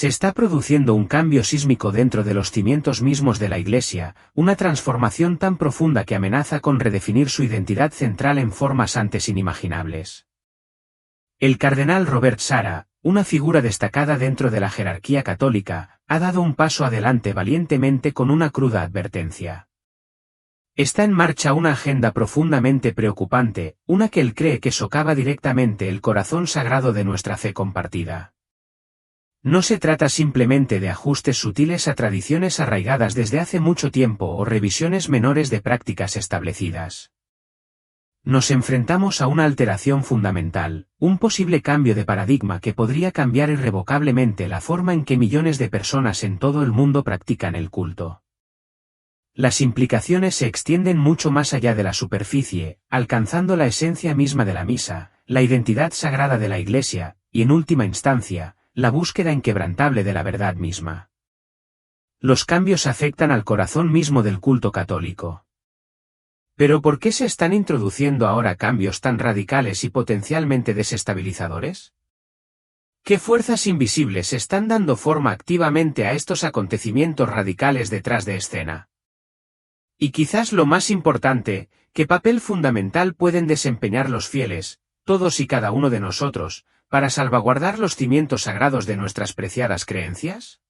Se está produciendo un cambio sísmico dentro de los cimientos mismos de la Iglesia, una transformación tan profunda que amenaza con redefinir su identidad central en formas antes inimaginables. El cardenal Robert Sarah, una figura destacada dentro de la jerarquía católica, ha dado un paso adelante valientemente con una cruda advertencia. Está en marcha una agenda profundamente preocupante, una que él cree que socava directamente el corazón sagrado de nuestra fe compartida. No se trata simplemente de ajustes sutiles a tradiciones arraigadas desde hace mucho tiempo o revisiones menores de prácticas establecidas. Nos enfrentamos a una alteración fundamental, un posible cambio de paradigma que podría cambiar irrevocablemente la forma en que millones de personas en todo el mundo practican el culto. Las implicaciones se extienden mucho más allá de la superficie, alcanzando la esencia misma de la misa, la identidad sagrada de la Iglesia, y en última instancia, la búsqueda inquebrantable de la verdad misma. Los cambios afectan al corazón mismo del culto católico. ¿Pero por qué se están introduciendo ahora cambios tan radicales y potencialmente desestabilizadores? ¿Qué fuerzas invisibles están dando forma activamente a estos acontecimientos radicales detrás de escena? Y quizás lo más importante, ¿qué papel fundamental pueden desempeñar los fieles, todos y cada uno de nosotros, para salvaguardar los cimientos sagrados de nuestras preciadas creencias?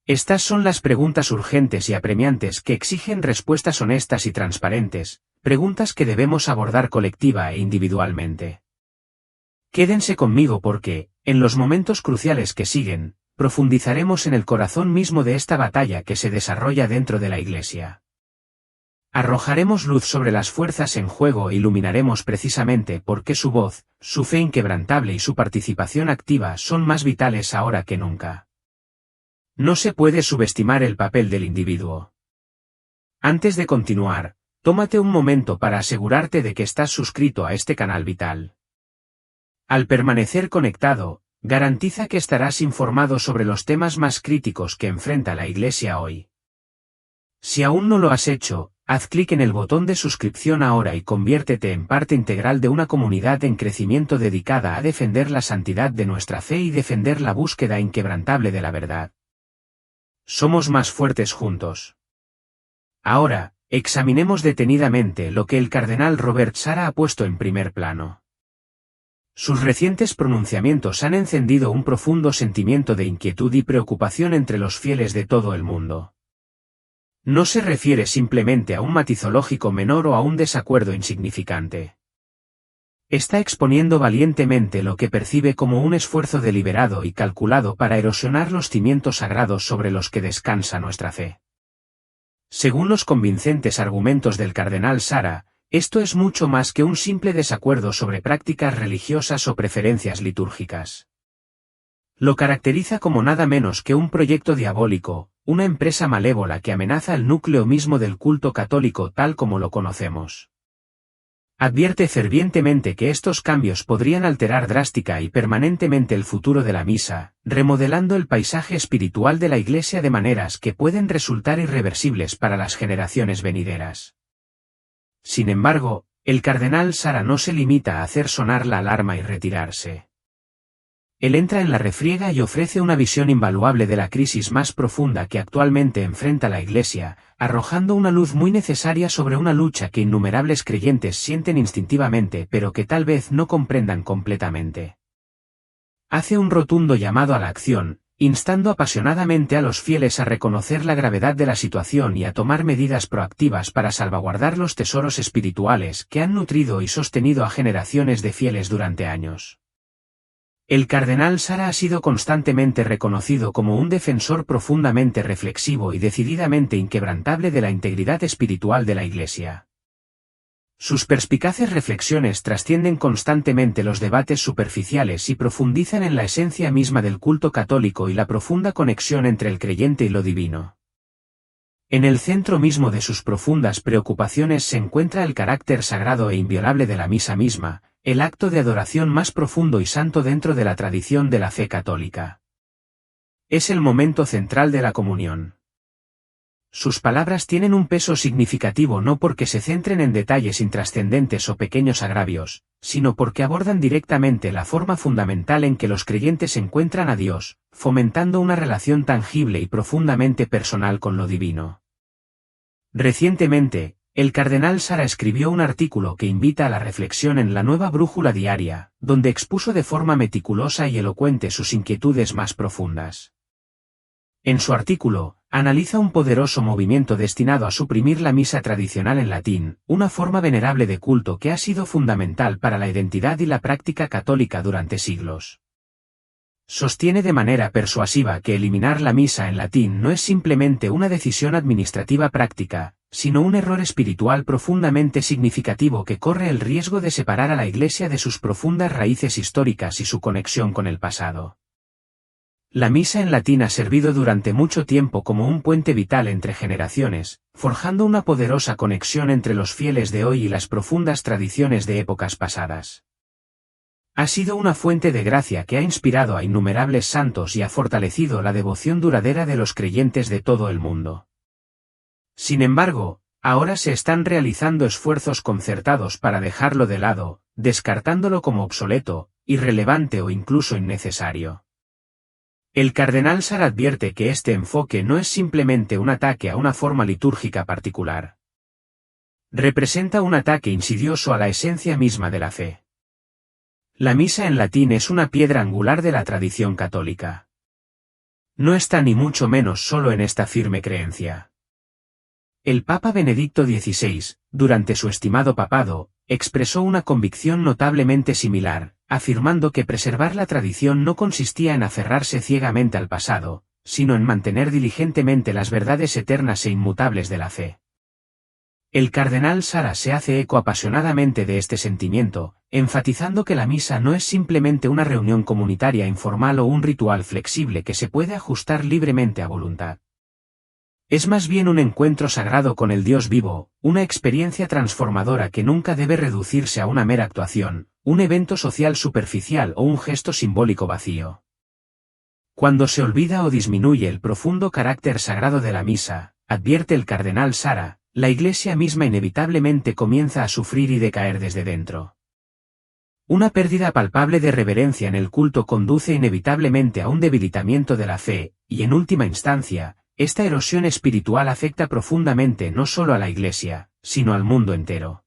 Estas son las preguntas urgentes y apremiantes que exigen respuestas honestas y transparentes, preguntas que debemos abordar colectiva e individualmente. Quédense conmigo porque, en los momentos cruciales que siguen, profundizaremos en el corazón mismo de esta batalla que se desarrolla dentro de la Iglesia. Arrojaremos luz sobre las fuerzas en juego e iluminaremos precisamente por qué su voz, su fe inquebrantable y su participación activa son más vitales ahora que nunca. No se puede subestimar el papel del individuo. Antes de continuar, tómate un momento para asegurarte de que estás suscrito a este canal vital. Al permanecer conectado, garantiza que estarás informado sobre los temas más críticos que enfrenta la Iglesia hoy. Si aún no lo has hecho, haz clic en el botón de suscripción ahora y conviértete en parte integral de una comunidad en crecimiento dedicada a defender la santidad de nuestra fe y defender la búsqueda inquebrantable de la verdad. Somos más fuertes juntos. Ahora, examinemos detenidamente lo que el cardenal Robert Sarah ha puesto en primer plano. Sus recientes pronunciamientos han encendido un profundo sentimiento de inquietud y preocupación entre los fieles de todo el mundo. No se refiere simplemente a un matizológico menor o a un desacuerdo insignificante. Está exponiendo valientemente lo que percibe como un esfuerzo deliberado y calculado para erosionar los cimientos sagrados sobre los que descansa nuestra fe. Según los convincentes argumentos del cardenal Sarah, esto es mucho más que un simple desacuerdo sobre prácticas religiosas o preferencias litúrgicas. Lo caracteriza como nada menos que un proyecto diabólico, una empresa malévola que amenaza el núcleo mismo del culto católico tal como lo conocemos. Advierte fervientemente que estos cambios podrían alterar drástica y permanentemente el futuro de la misa, remodelando el paisaje espiritual de la Iglesia de maneras que pueden resultar irreversibles para las generaciones venideras. Sin embargo, el cardenal Sarah no se limita a hacer sonar la alarma y retirarse. Él entra en la refriega y ofrece una visión invaluable de la crisis más profunda que actualmente enfrenta la Iglesia, arrojando una luz muy necesaria sobre una lucha que innumerables creyentes sienten instintivamente pero que tal vez no comprendan completamente. Hace un rotundo llamado a la acción, instando apasionadamente a los fieles a reconocer la gravedad de la situación y a tomar medidas proactivas para salvaguardar los tesoros espirituales que han nutrido y sostenido a generaciones de fieles durante años. El cardenal Sarah ha sido constantemente reconocido como un defensor profundamente reflexivo y decididamente inquebrantable de la integridad espiritual de la Iglesia. Sus perspicaces reflexiones trascienden constantemente los debates superficiales y profundizan en la esencia misma del culto católico y la profunda conexión entre el creyente y lo divino. En el centro mismo de sus profundas preocupaciones se encuentra el carácter sagrado e inviolable de la misa misma, el acto de adoración más profundo y santo dentro de la tradición de la fe católica. Es el momento central de la comunión. Sus palabras tienen un peso significativo no porque se centren en detalles intrascendentes o pequeños agravios, sino porque abordan directamente la forma fundamental en que los creyentes encuentran a Dios, fomentando una relación tangible y profundamente personal con lo divino. Recientemente, el cardenal Sara escribió un artículo que invita a la reflexión en la Nueva Brújula Diaria, donde expuso de forma meticulosa y elocuente sus inquietudes más profundas. En su artículo, analiza un poderoso movimiento destinado a suprimir la misa tradicional en latín, una forma venerable de culto que ha sido fundamental para la identidad y la práctica católica durante siglos. Sostiene de manera persuasiva que eliminar la misa en latín no es simplemente una decisión administrativa práctica, sino un error espiritual profundamente significativo que corre el riesgo de separar a la Iglesia de sus profundas raíces históricas y su conexión con el pasado. La misa en latín ha servido durante mucho tiempo como un puente vital entre generaciones, forjando una poderosa conexión entre los fieles de hoy y las profundas tradiciones de épocas pasadas. Ha sido una fuente de gracia que ha inspirado a innumerables santos y ha fortalecido la devoción duradera de los creyentes de todo el mundo. Sin embargo, ahora se están realizando esfuerzos concertados para dejarlo de lado, descartándolo como obsoleto, irrelevante o incluso innecesario. El cardenal Sara advierte que este enfoque no es simplemente un ataque a una forma litúrgica particular. Representa un ataque insidioso a la esencia misma de la fe. La misa en latín es una piedra angular de la tradición católica. No está ni mucho menos solo en esta firme creencia. El Papa Benedicto XVI, durante su estimado papado, expresó una convicción notablemente similar, afirmando que preservar la tradición no consistía en aferrarse ciegamente al pasado, sino en mantener diligentemente las verdades eternas e inmutables de la fe. El cardenal Sara se hace eco apasionadamente de este sentimiento, enfatizando que la misa no es simplemente una reunión comunitaria informal o un ritual flexible que se puede ajustar libremente a voluntad. Es más bien un encuentro sagrado con el Dios vivo, una experiencia transformadora que nunca debe reducirse a una mera actuación, un evento social superficial o un gesto simbólico vacío. Cuando se olvida o disminuye el profundo carácter sagrado de la misa, advierte el cardenal Sara, la Iglesia misma inevitablemente comienza a sufrir y decaer desde dentro. Una pérdida palpable de reverencia en el culto conduce inevitablemente a un debilitamiento de la fe, y en última instancia, esta erosión espiritual afecta profundamente no solo a la Iglesia, sino al mundo entero.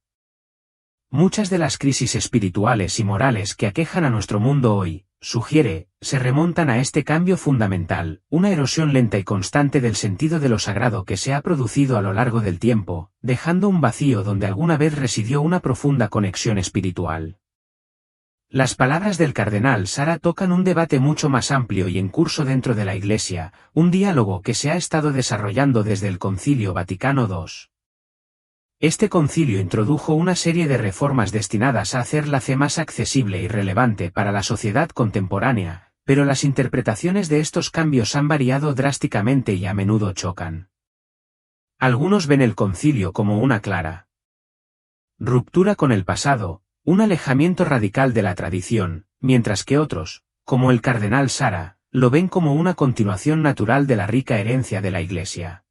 Muchas de las crisis espirituales y morales que aquejan a nuestro mundo hoy, sugiere, se remontan a este cambio fundamental, una erosión lenta y constante del sentido de lo sagrado que se ha producido a lo largo del tiempo, dejando un vacío donde alguna vez residió una profunda conexión espiritual. Las palabras del cardenal Sara tocan un debate mucho más amplio y en curso dentro de la Iglesia, un diálogo que se ha estado desarrollando desde el Concilio Vaticano II. Este concilio introdujo una serie de reformas destinadas a hacer la fe más accesible y relevante para la sociedad contemporánea, pero las interpretaciones de estos cambios han variado drásticamente y a menudo chocan. Algunos ven el concilio como una clara ruptura con el pasado, un alejamiento radical de la tradición, mientras que otros, como el cardenal Sara, lo ven como una continuación natural de la rica herencia de la Iglesia.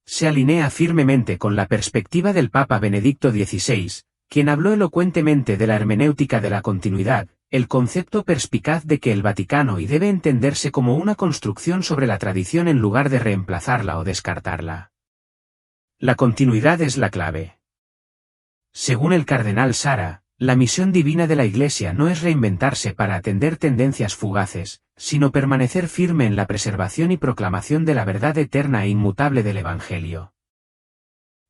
Se alinea firmemente con la perspectiva del Papa Benedicto XVI, quien habló elocuentemente de la hermenéutica de la continuidad, el concepto perspicaz de que el Vaticano y debe entenderse como una construcción sobre la tradición en lugar de reemplazarla o descartarla. La continuidad es la clave. Según el cardenal Sara, la misión divina de la Iglesia no es reinventarse para atender tendencias fugaces, sino permanecer firme en la preservación y proclamación de la verdad eterna e inmutable del Evangelio.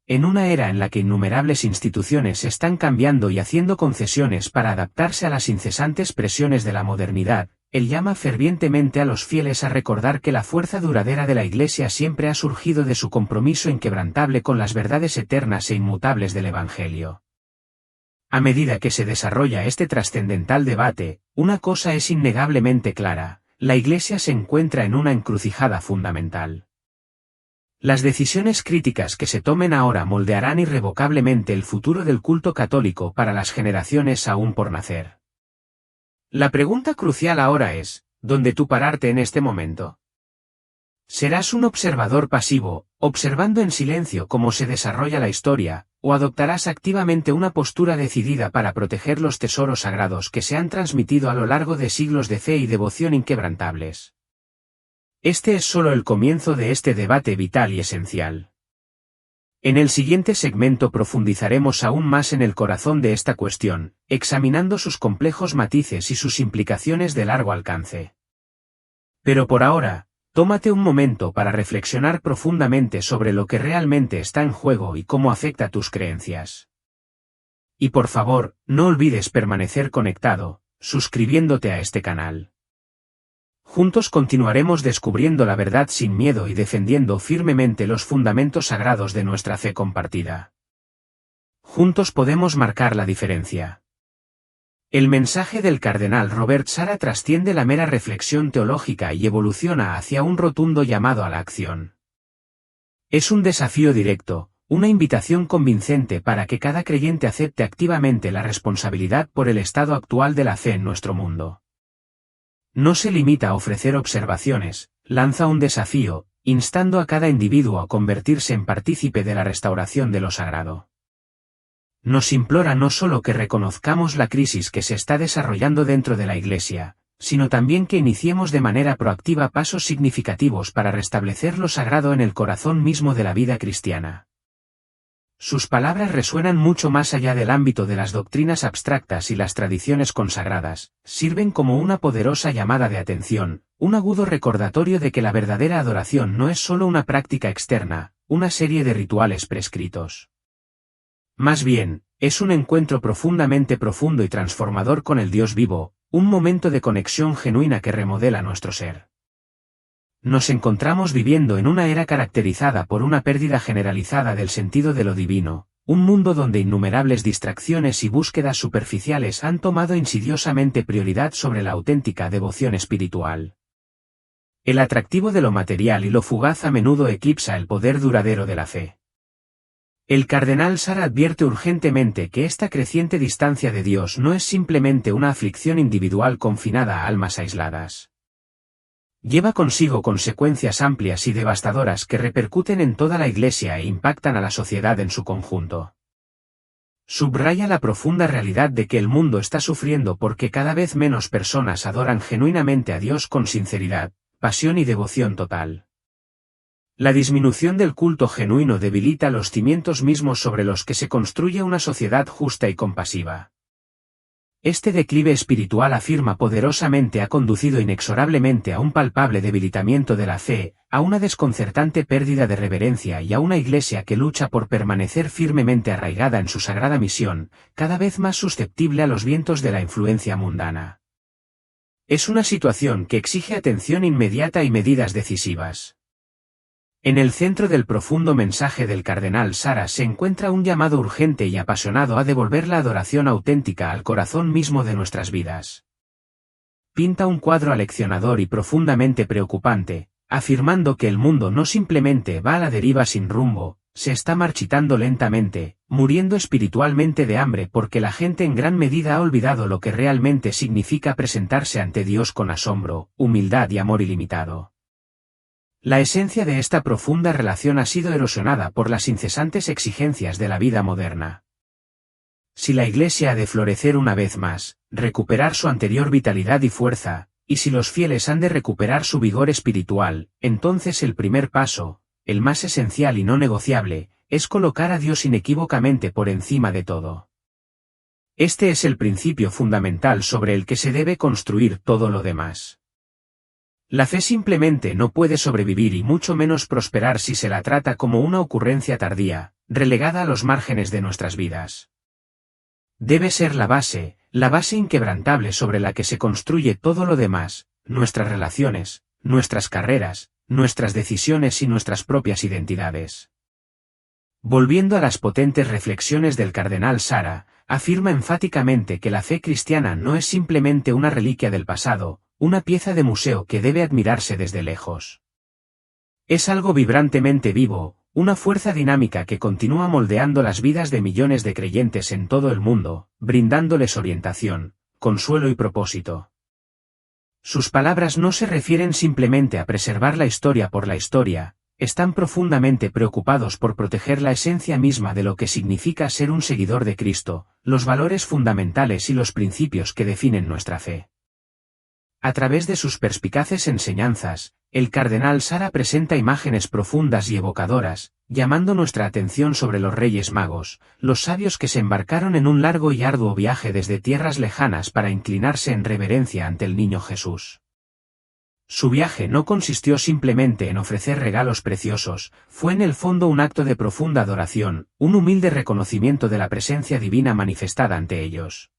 En una era en la que innumerables instituciones están cambiando y haciendo concesiones para adaptarse a las incesantes presiones de la modernidad, él llama fervientemente a los fieles a recordar que la fuerza duradera de la Iglesia siempre ha surgido de su compromiso inquebrantable con las verdades eternas e inmutables del Evangelio. A medida que se desarrolla este trascendental debate, una cosa es innegablemente clara: la Iglesia se encuentra en una encrucijada fundamental. Las decisiones críticas que se tomen ahora moldearán irrevocablemente el futuro del culto católico para las generaciones aún por nacer. La pregunta crucial ahora es, ¿dónde tú pararte en este momento? ¿Serás un observador pasivo, observando en silencio cómo se desarrolla la historia, o adoptarás activamente una postura decidida para proteger los tesoros sagrados que se han transmitido a lo largo de siglos de fe y devoción inquebrantables. Este es solo el comienzo de este debate vital y esencial. En el siguiente segmento profundizaremos aún más en el corazón de esta cuestión, examinando sus complejos matices y sus implicaciones de largo alcance. Pero por ahora, tómate un momento para reflexionar profundamente sobre lo que realmente está en juego y cómo afecta tus creencias. Y por favor, no olvides permanecer conectado, suscribiéndote a este canal. Juntos continuaremos descubriendo la verdad sin miedo y defendiendo firmemente los fundamentos sagrados de nuestra fe compartida. Juntos podemos marcar la diferencia. El mensaje del cardenal Robert Sarah trasciende la mera reflexión teológica y evoluciona hacia un rotundo llamado a la acción. Es un desafío directo, una invitación convincente para que cada creyente acepte activamente la responsabilidad por el estado actual de la fe en nuestro mundo. No se limita a ofrecer observaciones, lanza un desafío, instando a cada individuo a convertirse en partícipe de la restauración de lo sagrado. Nos implora no solo que reconozcamos la crisis que se está desarrollando dentro de la Iglesia, sino también que iniciemos de manera proactiva pasos significativos para restablecer lo sagrado en el corazón mismo de la vida cristiana. Sus palabras resuenan mucho más allá del ámbito de las doctrinas abstractas y las tradiciones consagradas, sirven como una poderosa llamada de atención, un agudo recordatorio de que la verdadera adoración no es solo una práctica externa, una serie de rituales prescritos. Más bien, es un encuentro profundamente profundo y transformador con el Dios vivo, un momento de conexión genuina que remodela nuestro ser. Nos encontramos viviendo en una era caracterizada por una pérdida generalizada del sentido de lo divino, un mundo donde innumerables distracciones y búsquedas superficiales han tomado insidiosamente prioridad sobre la auténtica devoción espiritual. El atractivo de lo material y lo fugaz a menudo eclipsa el poder duradero de la fe. El cardenal Sarah advierte urgentemente que esta creciente distancia de Dios no es simplemente una aflicción individual confinada a almas aisladas. Lleva consigo consecuencias amplias y devastadoras que repercuten en toda la Iglesia e impactan a la sociedad en su conjunto. Subraya la profunda realidad de que el mundo está sufriendo porque cada vez menos personas adoran genuinamente a Dios con sinceridad, pasión y devoción total. La disminución del culto genuino debilita los cimientos mismos sobre los que se construye una sociedad justa y compasiva. Este declive espiritual, afirma poderosamente, ha conducido inexorablemente a un palpable debilitamiento de la fe, a una desconcertante pérdida de reverencia y a una Iglesia que lucha por permanecer firmemente arraigada en su sagrada misión, cada vez más susceptible a los vientos de la influencia mundana. Es una situación que exige atención inmediata y medidas decisivas. En el centro del profundo mensaje del cardenal Sarah se encuentra un llamado urgente y apasionado a devolver la adoración auténtica al corazón mismo de nuestras vidas. Pinta un cuadro aleccionador y profundamente preocupante, afirmando que el mundo no simplemente va a la deriva sin rumbo, se está marchitando lentamente, muriendo espiritualmente de hambre porque la gente en gran medida ha olvidado lo que realmente significa presentarse ante Dios con asombro, humildad y amor ilimitado. La esencia de esta profunda relación ha sido erosionada por las incesantes exigencias de la vida moderna. Si la Iglesia ha de florecer una vez más, recuperar su anterior vitalidad y fuerza, y si los fieles han de recuperar su vigor espiritual, entonces el primer paso, el más esencial y no negociable, es colocar a Dios inequívocamente por encima de todo. Este es el principio fundamental sobre el que se debe construir todo lo demás. La fe simplemente no puede sobrevivir y mucho menos prosperar si se la trata como una ocurrencia tardía, relegada a los márgenes de nuestras vidas. Debe ser la base inquebrantable sobre la que se construye todo lo demás, nuestras relaciones, nuestras carreras, nuestras decisiones y nuestras propias identidades. Volviendo a las potentes reflexiones del cardenal Sarah, afirma enfáticamente que la fe cristiana no es simplemente una reliquia del pasado, una pieza de museo que debe admirarse desde lejos. Es algo vibrantemente vivo, una fuerza dinámica que continúa moldeando las vidas de millones de creyentes en todo el mundo, brindándoles orientación, consuelo y propósito. Sus palabras no se refieren simplemente a preservar la historia por la historia, están profundamente preocupados por proteger la esencia misma de lo que significa ser un seguidor de Cristo, los valores fundamentales y los principios que definen nuestra fe. A través de sus perspicaces enseñanzas, el cardenal Sara presenta imágenes profundas y evocadoras, llamando nuestra atención sobre los Reyes Magos, los sabios que se embarcaron en un largo y arduo viaje desde tierras lejanas para inclinarse en reverencia ante el niño Jesús. Su viaje no consistió simplemente en ofrecer regalos preciosos, fue en el fondo un acto de profunda adoración, un humilde reconocimiento de la presencia divina manifestada ante ellos.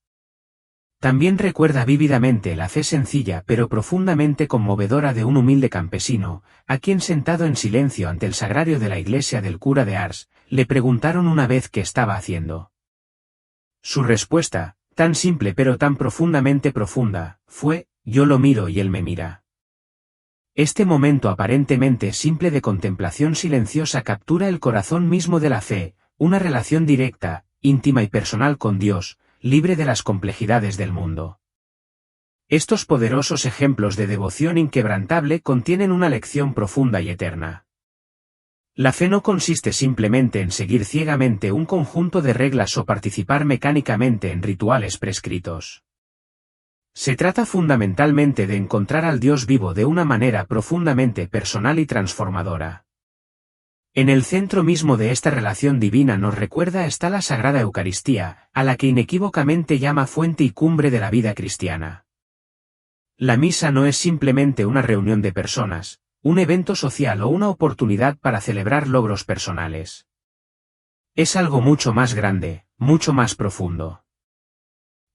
También recuerda vívidamente la fe sencilla pero profundamente conmovedora de un humilde campesino, a quien sentado en silencio ante el sagrario de la iglesia del cura de Ars, le preguntaron una vez qué estaba haciendo. Su respuesta, tan simple pero tan profundamente profunda, fue: yo lo miro y él me mira. Este momento aparentemente simple de contemplación silenciosa captura el corazón mismo de la fe, una relación directa, íntima y personal con Dios, libre de las complejidades del mundo. Estos poderosos ejemplos de devoción inquebrantable contienen una lección profunda y eterna. La fe no consiste simplemente en seguir ciegamente un conjunto de reglas o participar mecánicamente en rituales prescritos. Se trata fundamentalmente de encontrar al Dios vivo de una manera profundamente personal y transformadora. En el centro mismo de esta relación divina nos recuerda está la Sagrada Eucaristía, a la que inequívocamente llama fuente y cumbre de la vida cristiana. La misa no es simplemente una reunión de personas, un evento social o una oportunidad para celebrar logros personales. Es algo mucho más grande, mucho más profundo.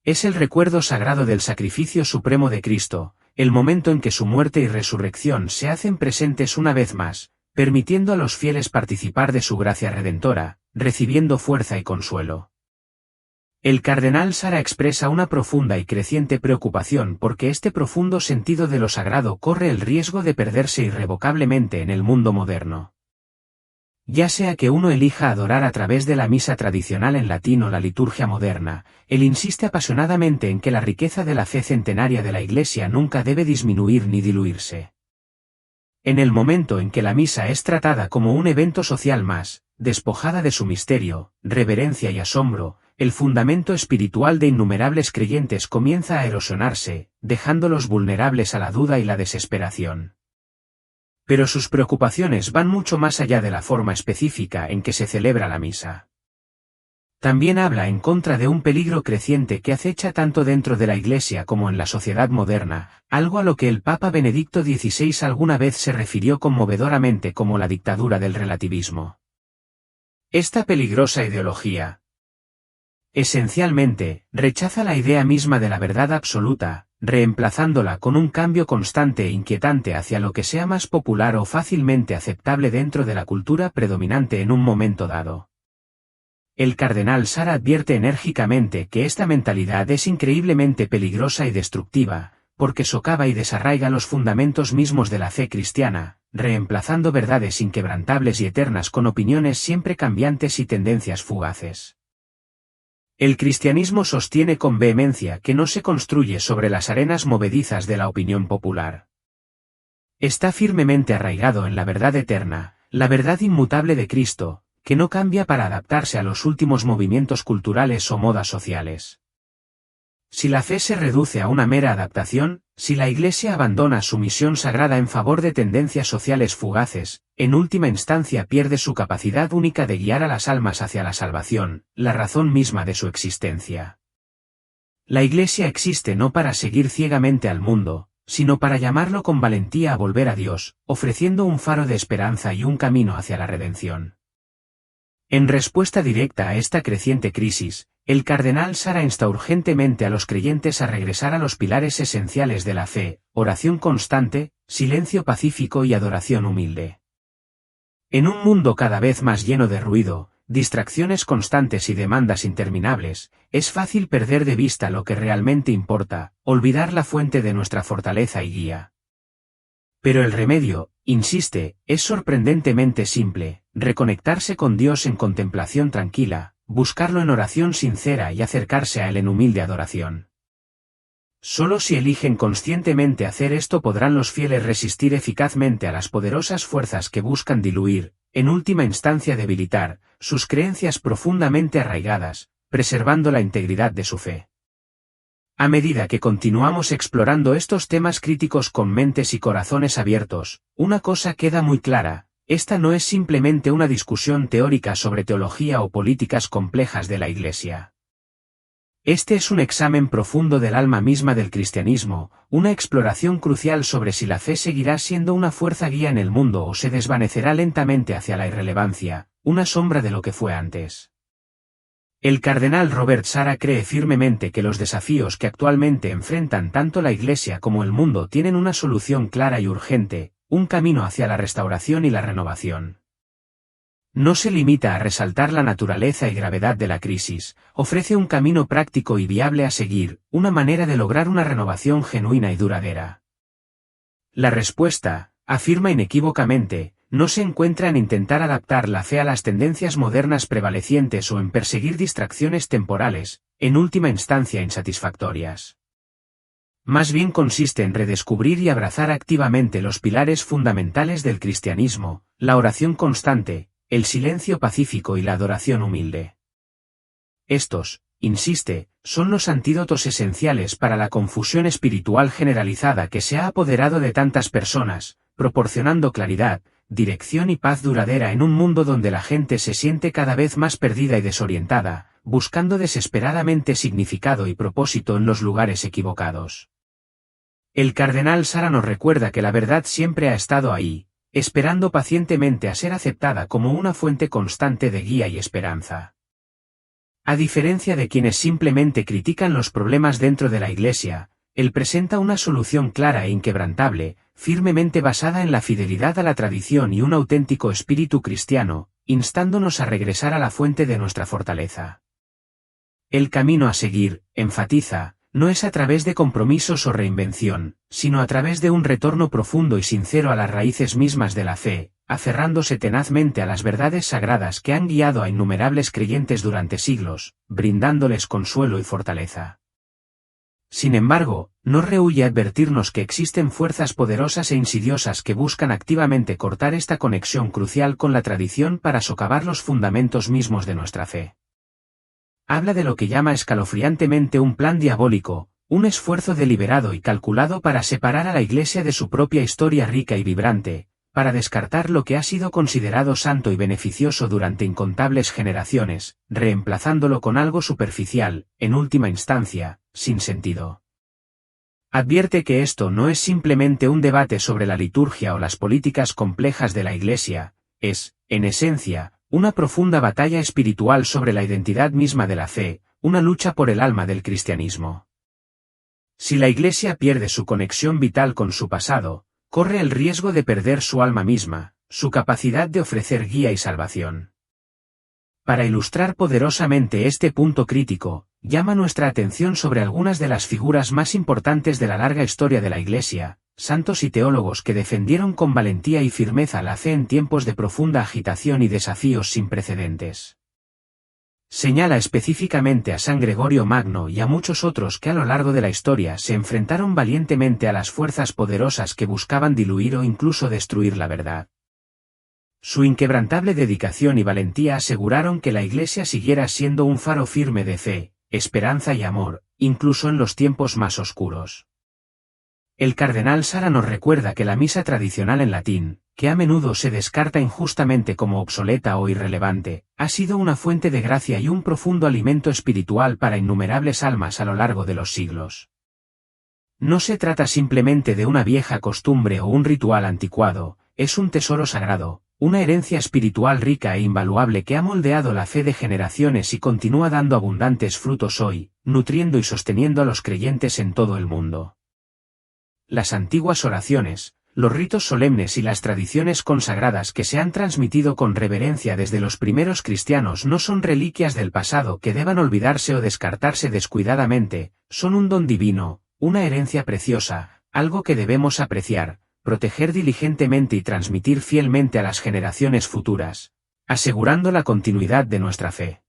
Es el recuerdo sagrado del sacrificio supremo de Cristo, el momento en que su muerte y resurrección se hacen presentes una vez más, permitiendo a los fieles participar de su gracia redentora, recibiendo fuerza y consuelo. El cardenal Sara expresa una profunda y creciente preocupación porque este profundo sentido de lo sagrado corre el riesgo de perderse irrevocablemente en el mundo moderno. Ya sea que uno elija adorar a través de la misa tradicional en latín o la liturgia moderna, él insiste apasionadamente en que la riqueza de la fe centenaria de la Iglesia nunca debe disminuir ni diluirse. En el momento en que la misa es tratada como un evento social más, despojada de su misterio, reverencia y asombro, el fundamento espiritual de innumerables creyentes comienza a erosionarse, dejándolos vulnerables a la duda y la desesperación. Pero sus preocupaciones van mucho más allá de la forma específica en que se celebra la misa. También habla en contra de un peligro creciente que acecha tanto dentro de la Iglesia como en la sociedad moderna, algo a lo que el Papa Benedicto XVI alguna vez se refirió conmovedoramente como la dictadura del relativismo. Esta peligrosa ideología, esencialmente, rechaza la idea misma de la verdad absoluta, reemplazándola con un cambio constante e inquietante hacia lo que sea más popular o fácilmente aceptable dentro de la cultura predominante en un momento dado. El cardenal Sara advierte enérgicamente que esta mentalidad es increíblemente peligrosa y destructiva, porque socava y desarraiga los fundamentos mismos de la fe cristiana, reemplazando verdades inquebrantables y eternas con opiniones siempre cambiantes y tendencias fugaces. El cristianismo sostiene con vehemencia que no se construye sobre las arenas movedizas de la opinión popular. Está firmemente arraigado en la verdad eterna, la verdad inmutable de Cristo, que no cambia para adaptarse a los últimos movimientos culturales o modas sociales. Si la fe se reduce a una mera adaptación, si la Iglesia abandona su misión sagrada en favor de tendencias sociales fugaces, en última instancia pierde su capacidad única de guiar a las almas hacia la salvación, la razón misma de su existencia. La Iglesia existe no para seguir ciegamente al mundo, sino para llamarlo con valentía a volver a Dios, ofreciendo un faro de esperanza y un camino hacia la redención. En respuesta directa a esta creciente crisis, el cardenal Sara insta urgentemente a los creyentes a regresar a los pilares esenciales de la fe: oración constante, silencio pacífico y adoración humilde. En un mundo cada vez más lleno de ruido, distracciones constantes y demandas interminables, es fácil perder de vista lo que realmente importa, olvidar la fuente de nuestra fortaleza y guía. Pero el remedio, insiste, es sorprendentemente simple: reconectarse con Dios en contemplación tranquila, buscarlo en oración sincera y acercarse a Él en humilde adoración. Solo si eligen conscientemente hacer esto podrán los fieles resistir eficazmente a las poderosas fuerzas que buscan diluir, en última instancia debilitar, sus creencias profundamente arraigadas, preservando la integridad de su fe. A medida que continuamos explorando estos temas críticos con mentes y corazones abiertos, una cosa queda muy clara: esta no es simplemente una discusión teórica sobre teología o políticas complejas de la Iglesia. Este es un examen profundo del alma misma del cristianismo, una exploración crucial sobre si la fe seguirá siendo una fuerza guía en el mundo o se desvanecerá lentamente hacia la irrelevancia, una sombra de lo que fue antes. El cardenal Robert Sarah cree firmemente que los desafíos que actualmente enfrentan tanto la Iglesia como el mundo tienen una solución clara y urgente, un camino hacia la restauración y la renovación. No se limita a resaltar la naturaleza y gravedad de la crisis, ofrece un camino práctico y viable a seguir, una manera de lograr una renovación genuina y duradera. La respuesta, afirma inequívocamente, no se encuentra en intentar adaptar la fe a las tendencias modernas prevalecientes o en perseguir distracciones temporales, en última instancia insatisfactorias. Más bien consiste en redescubrir y abrazar activamente los pilares fundamentales del cristianismo, la oración constante, el silencio pacífico y la adoración humilde. Estos, insiste, son los antídotos esenciales para la confusión espiritual generalizada que se ha apoderado de tantas personas, proporcionando claridad, dirección y paz duradera en un mundo donde la gente se siente cada vez más perdida y desorientada, buscando desesperadamente significado y propósito en los lugares equivocados. El cardenal Sarah nos recuerda que la verdad siempre ha estado ahí, esperando pacientemente a ser aceptada como una fuente constante de guía y esperanza. A diferencia de quienes simplemente critican los problemas dentro de la Iglesia, él presenta una solución clara e inquebrantable, firmemente basada en la fidelidad a la tradición y un auténtico espíritu cristiano, instándonos a regresar a la fuente de nuestra fortaleza. El camino a seguir, enfatiza, no es a través de compromisos o reinvención, sino a través de un retorno profundo y sincero a las raíces mismas de la fe, aferrándose tenazmente a las verdades sagradas que han guiado a innumerables creyentes durante siglos, brindándoles consuelo y fortaleza. Sin embargo, no rehúye advertirnos que existen fuerzas poderosas e insidiosas que buscan activamente cortar esta conexión crucial con la tradición para socavar los fundamentos mismos de nuestra fe. Habla de lo que llama escalofriantemente un plan diabólico, un esfuerzo deliberado y calculado para separar a la Iglesia de su propia historia rica y vibrante, para descartar lo que ha sido considerado santo y beneficioso durante incontables generaciones, reemplazándolo con algo superficial, en última instancia, sin sentido. Advierte que esto no es simplemente un debate sobre la liturgia o las políticas complejas de la Iglesia, es, en esencia, una profunda batalla espiritual sobre la identidad misma de la fe, una lucha por el alma del cristianismo. Si la Iglesia pierde su conexión vital con su pasado, corre el riesgo de perder su alma misma, su capacidad de ofrecer guía y salvación. Para ilustrar poderosamente este punto crítico, llama nuestra atención sobre algunas de las figuras más importantes de la larga historia de la Iglesia, santos y teólogos que defendieron con valentía y firmeza la fe en tiempos de profunda agitación y desafíos sin precedentes. Señala específicamente a San Gregorio Magno y a muchos otros que a lo largo de la historia se enfrentaron valientemente a las fuerzas poderosas que buscaban diluir o incluso destruir la verdad. Su inquebrantable dedicación y valentía aseguraron que la Iglesia siguiera siendo un faro firme de fe, esperanza y amor, incluso en los tiempos más oscuros. El cardenal Sarah nos recuerda que la misa tradicional en latín, que a menudo se descarta injustamente como obsoleta o irrelevante, ha sido una fuente de gracia y un profundo alimento espiritual para innumerables almas a lo largo de los siglos. No se trata simplemente de una vieja costumbre o un ritual anticuado, es un tesoro sagrado, una herencia espiritual rica e invaluable que ha moldeado la fe de generaciones y continúa dando abundantes frutos hoy, nutriendo y sosteniendo a los creyentes en todo el mundo. Las antiguas oraciones, los ritos solemnes y las tradiciones consagradas que se han transmitido con reverencia desde los primeros cristianos no son reliquias del pasado que deban olvidarse o descartarse descuidadamente, son un don divino, una herencia preciosa, algo que debemos apreciar, proteger diligentemente y transmitir fielmente a las generaciones futuras, asegurando la continuidad de nuestra fe.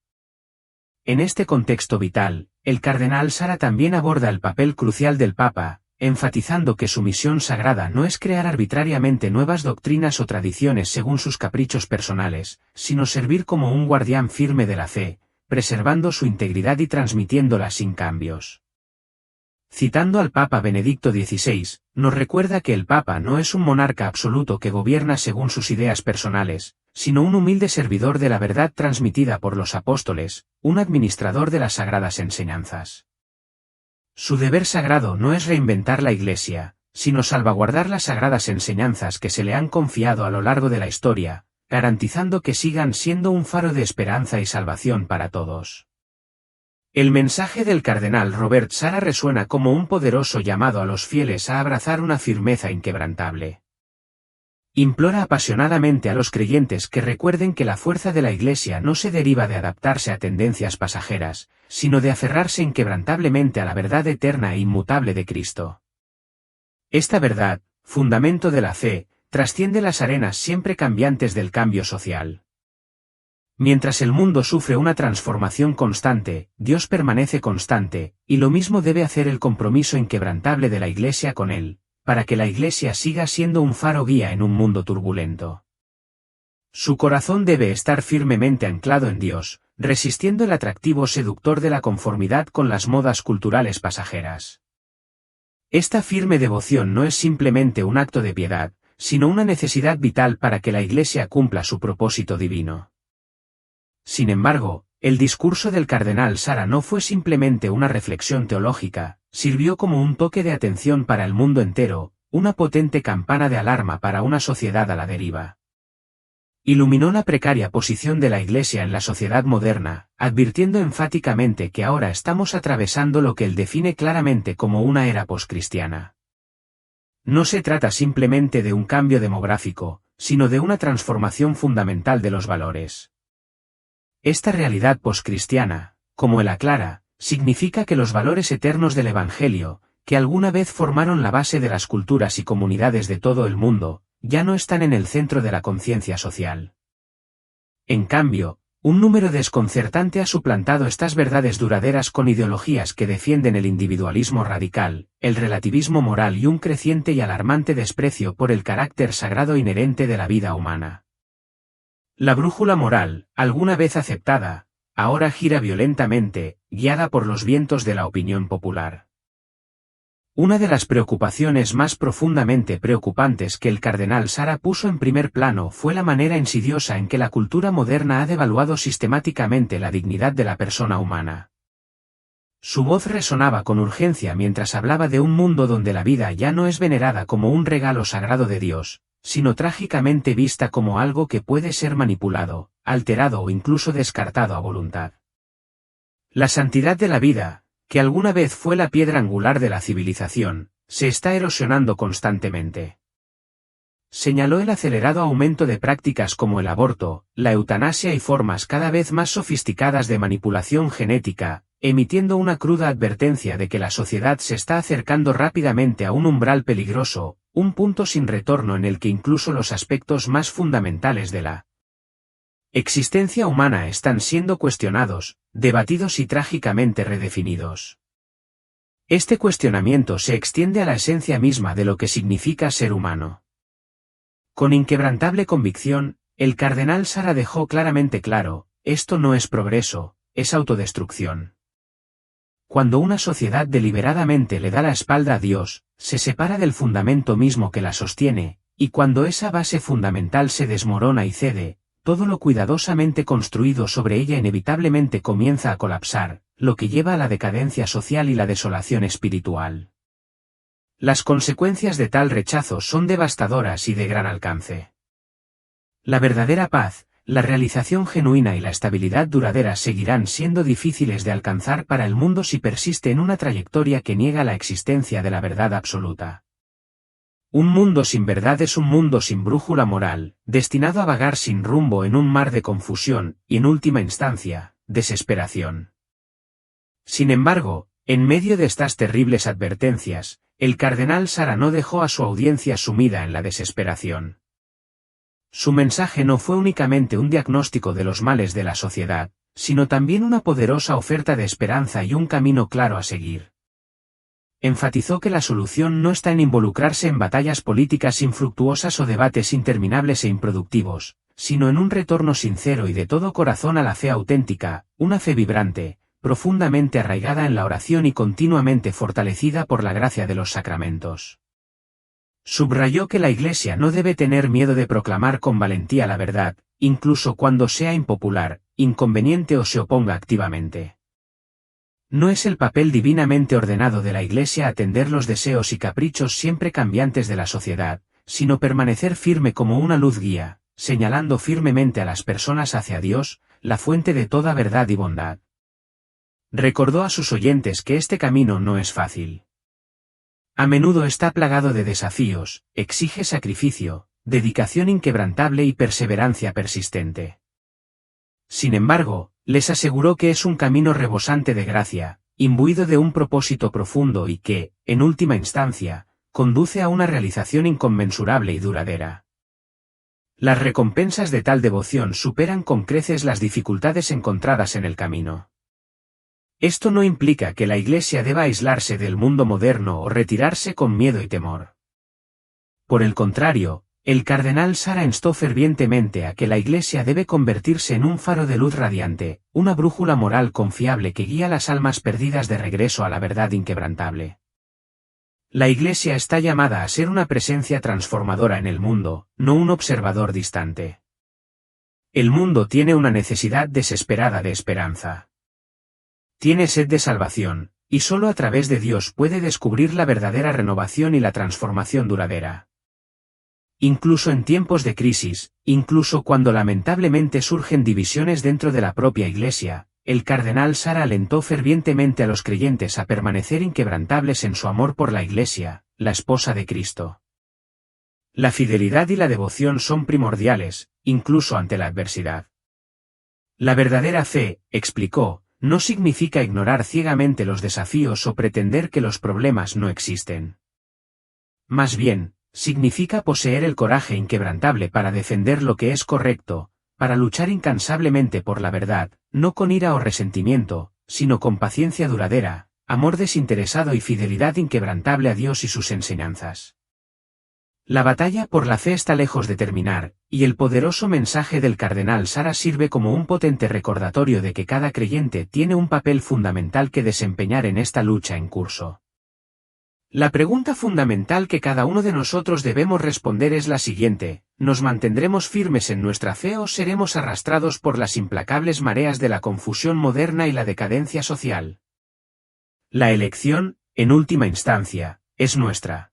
En este contexto vital, el cardenal Sara también aborda el papel crucial del Papa, enfatizando que su misión sagrada no es crear arbitrariamente nuevas doctrinas o tradiciones según sus caprichos personales, sino servir como un guardián firme de la fe, preservando su integridad y transmitiéndola sin cambios. Citando al Papa Benedicto XVI, nos recuerda que el Papa no es un monarca absoluto que gobierna según sus ideas personales, sino un humilde servidor de la verdad transmitida por los apóstoles, un administrador de las sagradas enseñanzas. Su deber sagrado no es reinventar la Iglesia, sino salvaguardar las sagradas enseñanzas que se le han confiado a lo largo de la historia, garantizando que sigan siendo un faro de esperanza y salvación para todos. El mensaje del cardenal Robert Sara resuena como un poderoso llamado a los fieles a abrazar una firmeza inquebrantable. Implora apasionadamente a los creyentes que recuerden que la fuerza de la Iglesia no se deriva de adaptarse a tendencias pasajeras, sino de aferrarse inquebrantablemente a la verdad eterna e inmutable de Cristo. Esta verdad, fundamento de la fe, trasciende las arenas siempre cambiantes del cambio social. Mientras el mundo sufre una transformación constante, Dios permanece constante, y lo mismo debe hacer el compromiso inquebrantable de la Iglesia con Él, para que la Iglesia siga siendo un faro guía en un mundo turbulento. Su corazón debe estar firmemente anclado en Dios, resistiendo el atractivo seductor de la conformidad con las modas culturales pasajeras. Esta firme devoción no es simplemente un acto de piedad, sino una necesidad vital para que la Iglesia cumpla su propósito divino. Sin embargo, el discurso del cardenal Sara no fue simplemente una reflexión teológica, sirvió como un toque de atención para el mundo entero, una potente campana de alarma para una sociedad a la deriva. Iluminó la precaria posición de la Iglesia en la sociedad moderna, advirtiendo enfáticamente que ahora estamos atravesando lo que él define claramente como una era poscristiana. No se trata simplemente de un cambio demográfico, sino de una transformación fundamental de los valores. Esta realidad poscristiana, como él aclara, significa que los valores eternos del Evangelio, que alguna vez formaron la base de las culturas y comunidades de todo el mundo, ya no están en el centro de la conciencia social. En cambio, un número desconcertante ha suplantado estas verdades duraderas con ideologías que defienden el individualismo radical, el relativismo moral y un creciente y alarmante desprecio por el carácter sagrado inherente de la vida humana. La brújula moral, alguna vez aceptada, ahora gira violentamente, guiada por los vientos de la opinión popular. Una de las preocupaciones más profundamente preocupantes que el cardenal Sara puso en primer plano fue la manera insidiosa en que la cultura moderna ha devaluado sistemáticamente la dignidad de la persona humana. Su voz resonaba con urgencia mientras hablaba de un mundo donde la vida ya no es venerada como un regalo sagrado de Dios, sino trágicamente vista como algo que puede ser manipulado, alterado o incluso descartado a voluntad. La santidad de la vida, que alguna vez fue la piedra angular de la civilización, se está erosionando constantemente. Señaló el acelerado aumento de prácticas como el aborto, la eutanasia y formas cada vez más sofisticadas de manipulación genética, emitiendo una cruda advertencia de que la sociedad se está acercando rápidamente a un umbral peligroso, un punto sin retorno en el que incluso los aspectos más fundamentales de la existencia humana están siendo cuestionados, debatidos y trágicamente redefinidos. Este cuestionamiento se extiende a la esencia misma de lo que significa ser humano. Con inquebrantable convicción, el cardenal Sara dejó claramente claro, esto no es progreso, es autodestrucción. Cuando una sociedad deliberadamente le da la espalda a Dios, se separa del fundamento mismo que la sostiene, y cuando esa base fundamental se desmorona y cede, todo lo cuidadosamente construido sobre ella inevitablemente comienza a colapsar, lo que lleva a la decadencia social y la desolación espiritual. Las consecuencias de tal rechazo son devastadoras y de gran alcance. La verdadera paz, la realización genuina y la estabilidad duradera seguirán siendo difíciles de alcanzar para el mundo si persiste en una trayectoria que niega la existencia de la verdad absoluta. Un mundo sin verdad es un mundo sin brújula moral, destinado a vagar sin rumbo en un mar de confusión, y en última instancia, desesperación. Sin embargo, en medio de estas terribles advertencias, el cardenal Sara no dejó a su audiencia sumida en la desesperación. Su mensaje no fue únicamente un diagnóstico de los males de la sociedad, sino también una poderosa oferta de esperanza y un camino claro a seguir. Enfatizó que la solución no está en involucrarse en batallas políticas infructuosas o debates interminables e improductivos, sino en un retorno sincero y de todo corazón a la fe auténtica, una fe vibrante, profundamente arraigada en la oración y continuamente fortalecida por la gracia de los sacramentos. Subrayó que la Iglesia no debe tener miedo de proclamar con valentía la verdad, incluso cuando sea impopular, inconveniente o se oponga activamente. No es el papel divinamente ordenado de la Iglesia atender los deseos y caprichos siempre cambiantes de la sociedad, sino permanecer firme como una luz guía, señalando firmemente a las personas hacia Dios, la fuente de toda verdad y bondad. Recordó a sus oyentes que este camino no es fácil. A menudo está plagado de desafíos, exige sacrificio, dedicación inquebrantable y perseverancia persistente. Sin embargo, les aseguró que es un camino rebosante de gracia, imbuido de un propósito profundo y que, en última instancia, conduce a una realización inconmensurable y duradera. Las recompensas de tal devoción superan con creces las dificultades encontradas en el camino. Esto no implica que la Iglesia deba aislarse del mundo moderno o retirarse con miedo y temor. Por el contrario, el cardenal Sara instó fervientemente a que la Iglesia debe convertirse en un faro de luz radiante, una brújula moral confiable que guía las almas perdidas de regreso a la verdad inquebrantable. La Iglesia está llamada a ser una presencia transformadora en el mundo, no un observador distante. El mundo tiene una necesidad desesperada de esperanza. Tiene sed de salvación, y solo a través de Dios puede descubrir la verdadera renovación y la transformación duradera. Incluso en tiempos de crisis, incluso cuando lamentablemente surgen divisiones dentro de la propia Iglesia, el cardenal Sara alentó fervientemente a los creyentes a permanecer inquebrantables en su amor por la Iglesia, la esposa de Cristo. La fidelidad y la devoción son primordiales, incluso ante la adversidad. La verdadera fe, explicó, no significa ignorar ciegamente los desafíos o pretender que los problemas no existen. Más bien, significa poseer el coraje inquebrantable para defender lo que es correcto, para luchar incansablemente por la verdad, no con ira o resentimiento, sino con paciencia duradera, amor desinteresado y fidelidad inquebrantable a Dios y sus enseñanzas. La batalla por la fe está lejos de terminar, y el poderoso mensaje del cardenal Sara sirve como un potente recordatorio de que cada creyente tiene un papel fundamental que desempeñar en esta lucha en curso. La pregunta fundamental que cada uno de nosotros debemos responder es la siguiente: ¿nos mantendremos firmes en nuestra fe o seremos arrastrados por las implacables mareas de la confusión moderna y la decadencia social? La elección, en última instancia, es nuestra.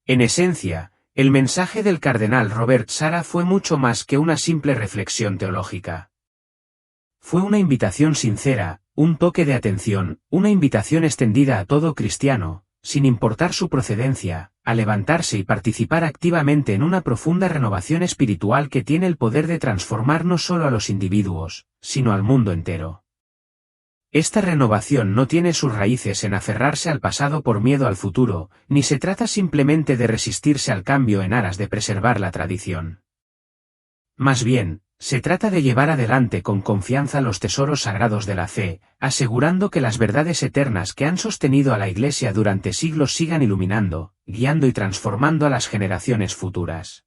En esencia, el mensaje del cardenal Robert Sara fue mucho más que una simple reflexión teológica. Fue una invitación sincera, un toque de atención, una invitación extendida a todo cristiano, sin importar su procedencia, a levantarse y participar activamente en una profunda renovación espiritual que tiene el poder de transformar no solo a los individuos, sino al mundo entero. Esta renovación no tiene sus raíces en aferrarse al pasado por miedo al futuro, ni se trata simplemente de resistirse al cambio en aras de preservar la tradición. Más bien, se trata de llevar adelante con confianza los tesoros sagrados de la fe, asegurando que las verdades eternas que han sostenido a la Iglesia durante siglos sigan iluminando, guiando y transformando a las generaciones futuras.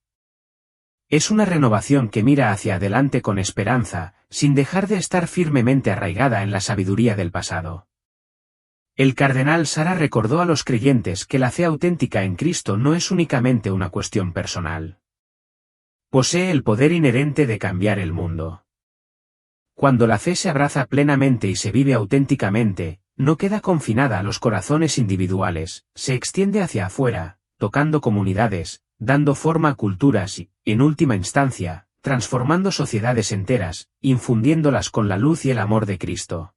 Es una renovación que mira hacia adelante con esperanza, sin dejar de estar firmemente arraigada en la sabiduría del pasado. El cardenal Sara recordó a los creyentes que la fe auténtica en Cristo no es únicamente una cuestión personal. Posee el poder inherente de cambiar el mundo. Cuando la fe se abraza plenamente y se vive auténticamente, no queda confinada a los corazones individuales, se extiende hacia afuera, tocando comunidades, dando forma a culturas y, en última instancia, transformando sociedades enteras, infundiéndolas con la luz y el amor de Cristo.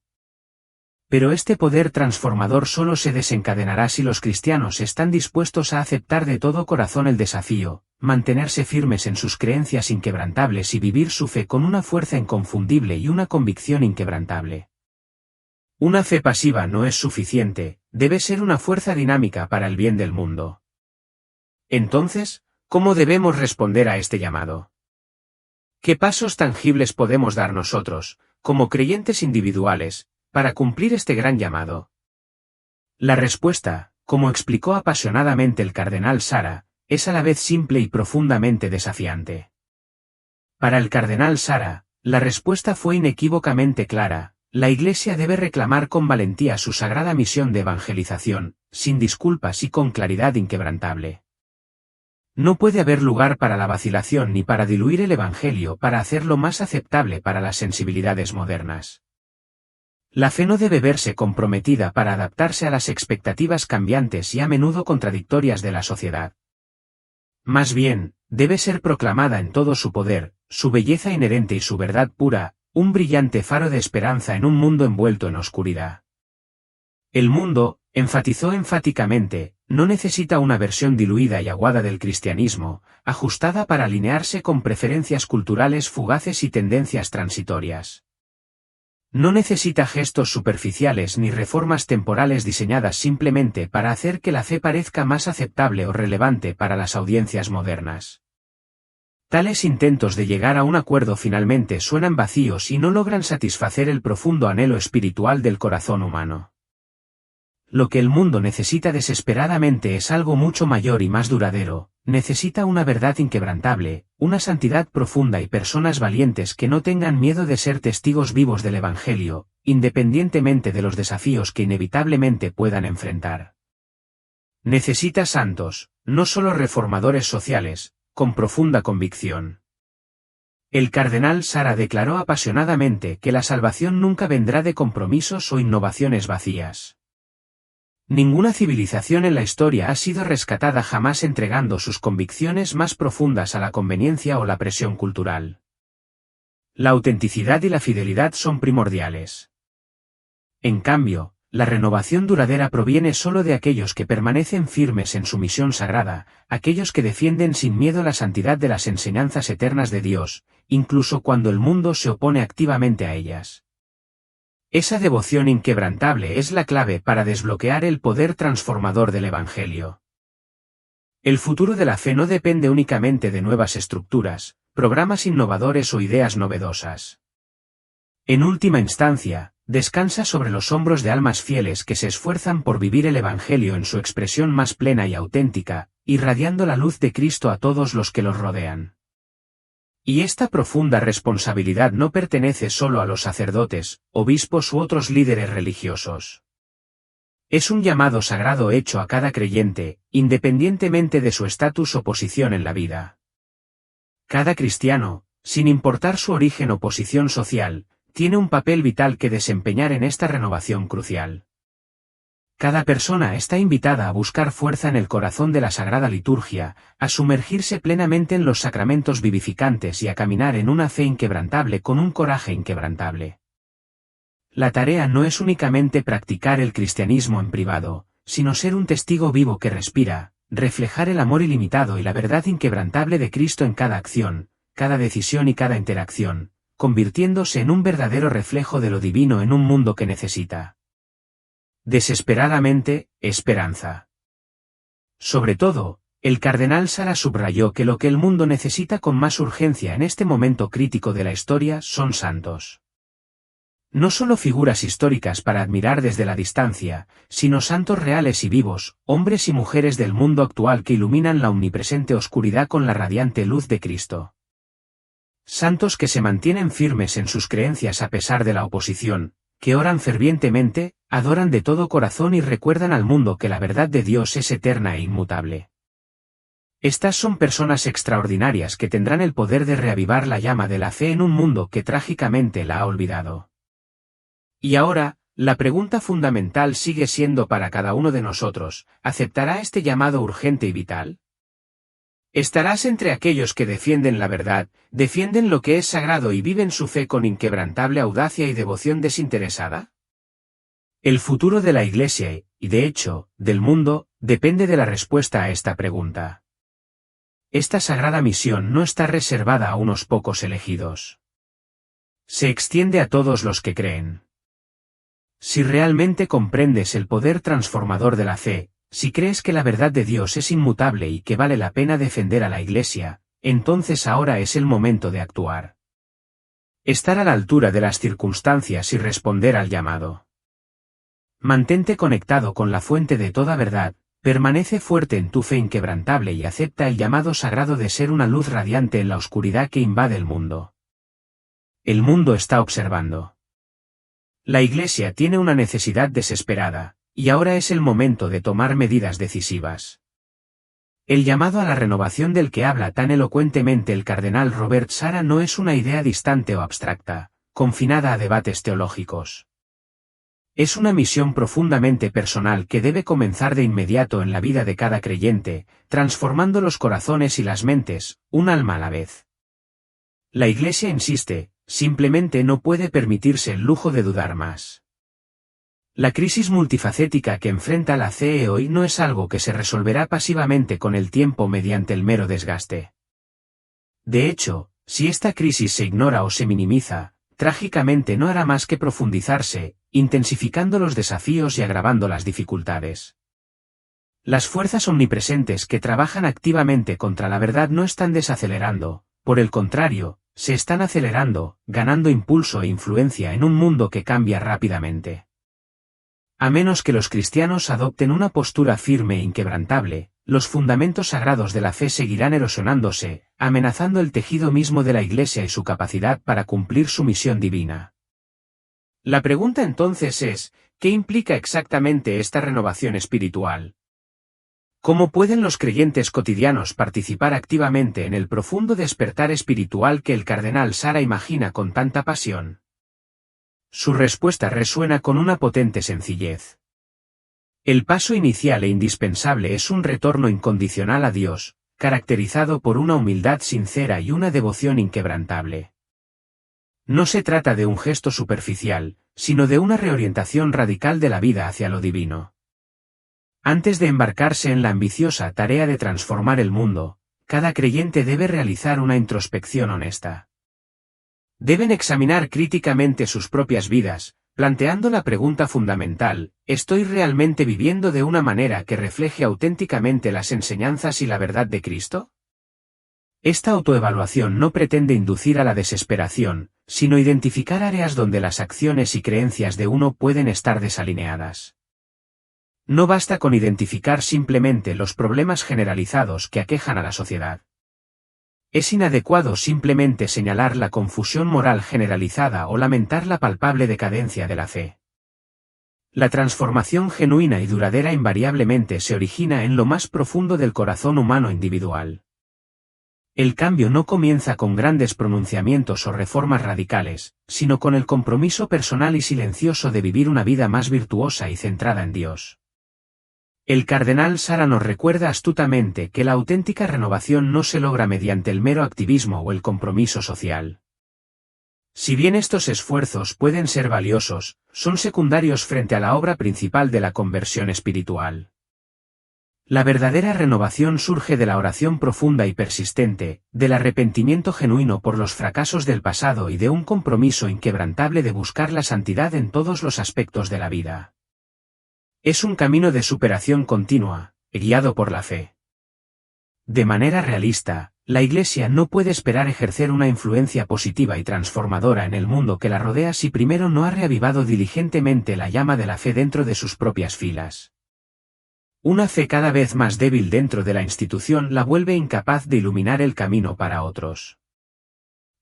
Pero este poder transformador solo se desencadenará si los cristianos están dispuestos a aceptar de todo corazón el desafío, mantenerse firmes en sus creencias inquebrantables y vivir su fe con una fuerza inconfundible y una convicción inquebrantable. Una fe pasiva no es suficiente, debe ser una fuerza dinámica para el bien del mundo. Entonces, ¿cómo debemos responder a este llamado? ¿Qué pasos tangibles podemos dar nosotros, como creyentes individuales, para cumplir este gran llamado? La respuesta, como explicó apasionadamente el cardenal Sara, es a la vez simple y profundamente desafiante. Para el cardenal Sara, la respuesta fue inequívocamente clara: la Iglesia debe reclamar con valentía su sagrada misión de evangelización, sin disculpas y con claridad inquebrantable. No puede haber lugar para la vacilación ni para diluir el Evangelio para hacerlo más aceptable para las sensibilidades modernas. La fe no debe verse comprometida para adaptarse a las expectativas cambiantes y a menudo contradictorias de la sociedad. Más bien, debe ser proclamada en todo su poder, su belleza inherente y su verdad pura, un brillante faro de esperanza en un mundo envuelto en oscuridad. El mundo, enfatizó enfáticamente, no necesita una versión diluida y aguada del cristianismo, ajustada para alinearse con preferencias culturales fugaces y tendencias transitorias. No necesita gestos superficiales ni reformas temporales diseñadas simplemente para hacer que la fe parezca más aceptable o relevante para las audiencias modernas. Tales intentos de llegar a un acuerdo finalmente suenan vacíos y no logran satisfacer el profundo anhelo espiritual del corazón humano. Lo que el mundo necesita desesperadamente es algo mucho mayor y más duradero. Necesita una verdad inquebrantable, una santidad profunda y personas valientes que no tengan miedo de ser testigos vivos del Evangelio, independientemente de los desafíos que inevitablemente puedan enfrentar. Necesita santos, no solo reformadores sociales, con profunda convicción. El cardenal Sara declaró apasionadamente que la salvación nunca vendrá de compromisos o innovaciones vacías. Ninguna civilización en la historia ha sido rescatada jamás entregando sus convicciones más profundas a la conveniencia o la presión cultural. La autenticidad y la fidelidad son primordiales. En cambio, la renovación duradera proviene solo de aquellos que permanecen firmes en su misión sagrada, aquellos que defienden sin miedo la santidad de las enseñanzas eternas de Dios, incluso cuando el mundo se opone activamente a ellas. Esa devoción inquebrantable es la clave para desbloquear el poder transformador del Evangelio. El futuro de la fe no depende únicamente de nuevas estructuras, programas innovadores o ideas novedosas. En última instancia, descansa sobre los hombros de almas fieles que se esfuerzan por vivir el Evangelio en su expresión más plena y auténtica, irradiando la luz de Cristo a todos los que los rodean. Y esta profunda responsabilidad no pertenece solo a los sacerdotes, obispos u otros líderes religiosos. Es un llamado sagrado hecho a cada creyente, independientemente de su estatus o posición en la vida. Cada cristiano, sin importar su origen o posición social, tiene un papel vital que desempeñar en esta renovación crucial. Cada persona está invitada a buscar fuerza en el corazón de la Sagrada Liturgia, a sumergirse plenamente en los sacramentos vivificantes y a caminar en una fe inquebrantable con un coraje inquebrantable. La tarea no es únicamente practicar el cristianismo en privado, sino ser un testigo vivo que respira, reflejar el amor ilimitado y la verdad inquebrantable de Cristo en cada acción, cada decisión y cada interacción, convirtiéndose en un verdadero reflejo de lo divino en un mundo que necesita desesperadamente esperanza. Sobre todo, el cardenal Sara subrayó que lo que el mundo necesita con más urgencia en este momento crítico de la historia son santos. No solo figuras históricas para admirar desde la distancia, sino santos reales y vivos, hombres y mujeres del mundo actual que iluminan la omnipresente oscuridad con la radiante luz de Cristo. Santos que se mantienen firmes en sus creencias a pesar de la oposición, que oran fervientemente, adoran de todo corazón y recuerdan al mundo que la verdad de Dios es eterna e inmutable. Estas son personas extraordinarias que tendrán el poder de reavivar la llama de la fe en un mundo que trágicamente la ha olvidado. Y ahora, la pregunta fundamental sigue siendo para cada uno de nosotros: ¿aceptará este llamado urgente y vital? ¿Estarás entre aquellos que defienden la verdad, defienden lo que es sagrado y viven su fe con inquebrantable audacia y devoción desinteresada? El futuro de la Iglesia y, de hecho, del mundo, depende de la respuesta a esta pregunta. Esta sagrada misión no está reservada a unos pocos elegidos. Se extiende a todos los que creen. Si realmente comprendes el poder transformador de la fe, si crees que la verdad de Dios es inmutable y que vale la pena defender a la Iglesia, entonces ahora es el momento de actuar. Estar a la altura de las circunstancias y responder al llamado. Mantente conectado con la fuente de toda verdad, permanece fuerte en tu fe inquebrantable y acepta el llamado sagrado de ser una luz radiante en la oscuridad que invade el mundo. El mundo está observando. La Iglesia tiene una necesidad desesperada, y ahora es el momento de tomar medidas decisivas. El llamado a la renovación del que habla tan elocuentemente el cardenal Robert Sarah no es una idea distante o abstracta, confinada a debates teológicos. Es una misión profundamente personal que debe comenzar de inmediato en la vida de cada creyente, transformando los corazones y las mentes, un alma a la vez. La Iglesia insiste, simplemente no puede permitirse el lujo de dudar más. La crisis multifacética que enfrenta la CE hoy no es algo que se resolverá pasivamente con el tiempo mediante el mero desgaste. De hecho, si esta crisis se ignora o se minimiza, trágicamente no hará más que profundizarse, intensificando los desafíos y agravando las dificultades. Las fuerzas omnipresentes que trabajan activamente contra la verdad no están desacelerando, por el contrario, se están acelerando, ganando impulso e influencia en un mundo que cambia rápidamente. A menos que los cristianos adopten una postura firme e inquebrantable, los fundamentos sagrados de la fe seguirán erosionándose, amenazando el tejido mismo de la Iglesia y su capacidad para cumplir su misión divina. La pregunta entonces es, ¿qué implica exactamente esta renovación espiritual? ¿Cómo pueden los creyentes cotidianos participar activamente en el profundo despertar espiritual que el cardenal Sarah imagina con tanta pasión? Su respuesta resuena con una potente sencillez. El paso inicial e indispensable es un retorno incondicional a Dios, caracterizado por una humildad sincera y una devoción inquebrantable. No se trata de un gesto superficial, sino de una reorientación radical de la vida hacia lo divino. Antes de embarcarse en la ambiciosa tarea de transformar el mundo, cada creyente debe realizar una introspección honesta. Deben examinar críticamente sus propias vidas, planteando la pregunta fundamental, ¿estoy realmente viviendo de una manera que refleje auténticamente las enseñanzas y la verdad de Cristo? Esta autoevaluación no pretende inducir a la desesperación, sino identificar áreas donde las acciones y creencias de uno pueden estar desalineadas. No basta con identificar simplemente los problemas generalizados que aquejan a la sociedad. Es inadecuado simplemente señalar la confusión moral generalizada o lamentar la palpable decadencia de la fe. La transformación genuina y duradera invariablemente se origina en lo más profundo del corazón humano individual. El cambio no comienza con grandes pronunciamientos o reformas radicales, sino con el compromiso personal y silencioso de vivir una vida más virtuosa y centrada en Dios. El cardenal Sarah nos recuerda astutamente que la auténtica renovación no se logra mediante el mero activismo o el compromiso social. Si bien estos esfuerzos pueden ser valiosos, son secundarios frente a la obra principal de la conversión espiritual. La verdadera renovación surge de la oración profunda y persistente, del arrepentimiento genuino por los fracasos del pasado y de un compromiso inquebrantable de buscar la santidad en todos los aspectos de la vida. Es un camino de superación continua, guiado por la fe. De manera realista, la Iglesia no puede esperar ejercer una influencia positiva y transformadora en el mundo que la rodea si primero no ha reavivado diligentemente la llama de la fe dentro de sus propias filas. Una fe cada vez más débil dentro de la institución la vuelve incapaz de iluminar el camino para otros.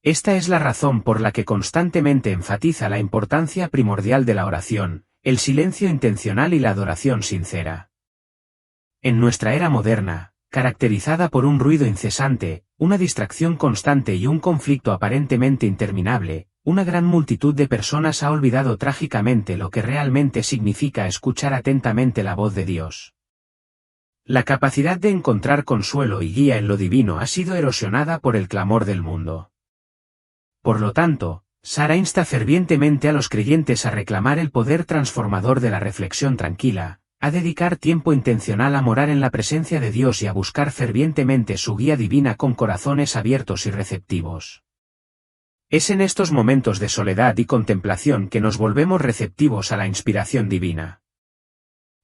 Esta es la razón por la que constantemente enfatiza la importancia primordial de la oración, el silencio intencional y la adoración sincera. En nuestra era moderna, caracterizada por un ruido incesante, una distracción constante y un conflicto aparentemente interminable, una gran multitud de personas ha olvidado trágicamente lo que realmente significa escuchar atentamente la voz de Dios. La capacidad de encontrar consuelo y guía en lo divino ha sido erosionada por el clamor del mundo. Por lo tanto, Sarah insta fervientemente a los creyentes a reclamar el poder transformador de la reflexión tranquila, a dedicar tiempo intencional a morar en la presencia de Dios y a buscar fervientemente su guía divina con corazones abiertos y receptivos. Es en estos momentos de soledad y contemplación que nos volvemos receptivos a la inspiración divina.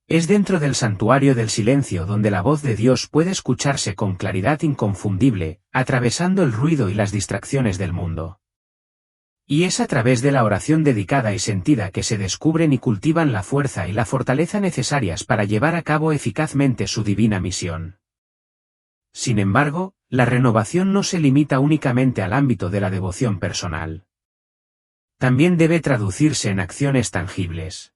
Es dentro del santuario del silencio donde la voz de Dios puede escucharse con claridad inconfundible, atravesando el ruido y las distracciones del mundo. Y es a través de la oración dedicada y sentida que se descubren y cultivan la fuerza y la fortaleza necesarias para llevar a cabo eficazmente su divina misión. Sin embargo, la renovación no se limita únicamente al ámbito de la devoción personal. También debe traducirse en acciones tangibles.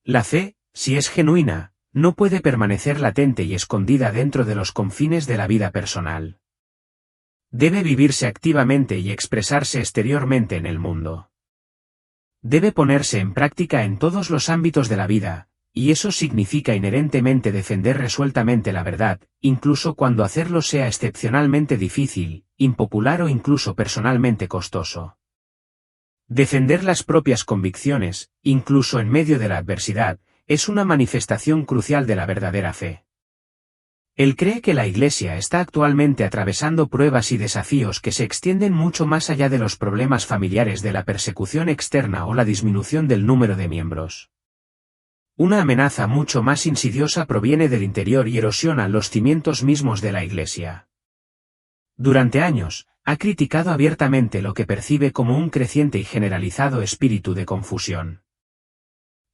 La fe, si es genuina, no puede permanecer latente y escondida dentro de los confines de la vida personal. Debe vivirse activamente y expresarse exteriormente en el mundo. Debe ponerse en práctica en todos los ámbitos de la vida, y eso significa inherentemente defender resueltamente la verdad, incluso cuando hacerlo sea excepcionalmente difícil, impopular o incluso personalmente costoso. Defender las propias convicciones, incluso en medio de la adversidad, es una manifestación crucial de la verdadera fe. Él cree que la Iglesia está actualmente atravesando pruebas y desafíos que se extienden mucho más allá de los problemas familiares de la persecución externa o la disminución del número de miembros. Una amenaza mucho más insidiosa proviene del interior y erosiona los cimientos mismos de la Iglesia. Durante años, ha criticado abiertamente lo que percibe como un creciente y generalizado espíritu de confusión.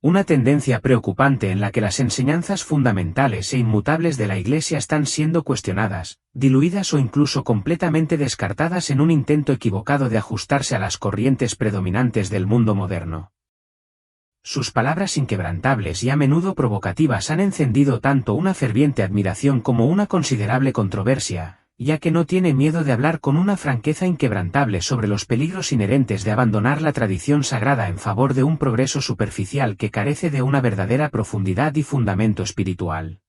Una tendencia preocupante en la que las enseñanzas fundamentales e inmutables de la Iglesia están siendo cuestionadas, diluidas o incluso completamente descartadas en un intento equivocado de ajustarse a las corrientes predominantes del mundo moderno. Sus palabras inquebrantables y a menudo provocativas han encendido tanto una ferviente admiración como una considerable controversia, ya que no tiene miedo de hablar con una franqueza inquebrantable sobre los peligros inherentes de abandonar la tradición sagrada en favor de un progreso superficial que carece de una verdadera profundidad y fundamento espiritual.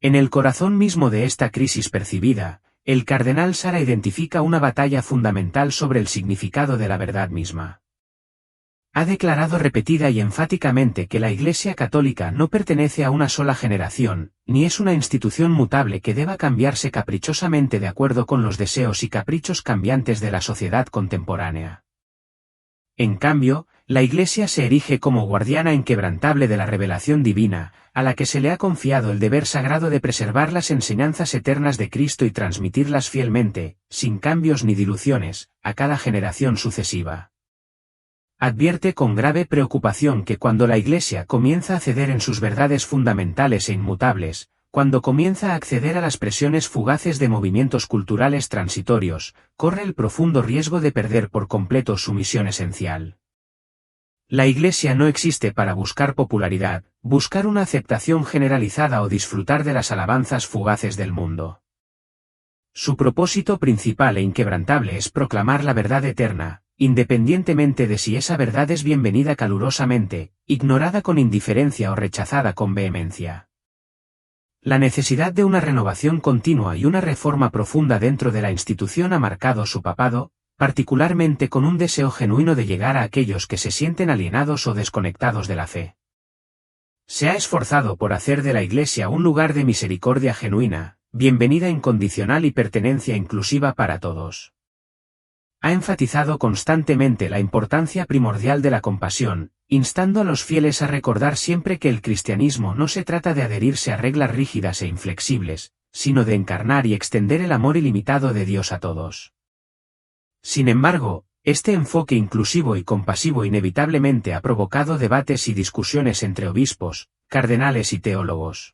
En el corazón mismo de esta crisis percibida, el cardenal Sara identifica una batalla fundamental sobre el significado de la verdad misma. Ha declarado repetida y enfáticamente que la Iglesia Católica no pertenece a una sola generación, ni es una institución mutable que deba cambiarse caprichosamente de acuerdo con los deseos y caprichos cambiantes de la sociedad contemporánea. En cambio, la Iglesia se erige como guardiana inquebrantable de la revelación divina, a la que se le ha confiado el deber sagrado de preservar las enseñanzas eternas de Cristo y transmitirlas fielmente, sin cambios ni diluciones, a cada generación sucesiva. Advierte con grave preocupación que cuando la Iglesia comienza a ceder en sus verdades fundamentales e inmutables, cuando comienza a acceder a las presiones fugaces de movimientos culturales transitorios, corre el profundo riesgo de perder por completo su misión esencial. La Iglesia no existe para buscar popularidad, buscar una aceptación generalizada o disfrutar de las alabanzas fugaces del mundo. Su propósito principal e inquebrantable es proclamar la verdad eterna, independientemente de si esa verdad es bienvenida calurosamente, ignorada con indiferencia o rechazada con vehemencia. La necesidad de una renovación continua y una reforma profunda dentro de la institución ha marcado su papado, particularmente con un deseo genuino de llegar a aquellos que se sienten alienados o desconectados de la fe. Se ha esforzado por hacer de la Iglesia un lugar de misericordia genuina, bienvenida incondicional y pertenencia inclusiva para todos. Ha enfatizado constantemente la importancia primordial de la compasión, instando a los fieles a recordar siempre que el cristianismo no se trata de adherirse a reglas rígidas e inflexibles, sino de encarnar y extender el amor ilimitado de Dios a todos. Sin embargo, este enfoque inclusivo y compasivo inevitablemente ha provocado debates y discusiones entre obispos, cardenales y teólogos.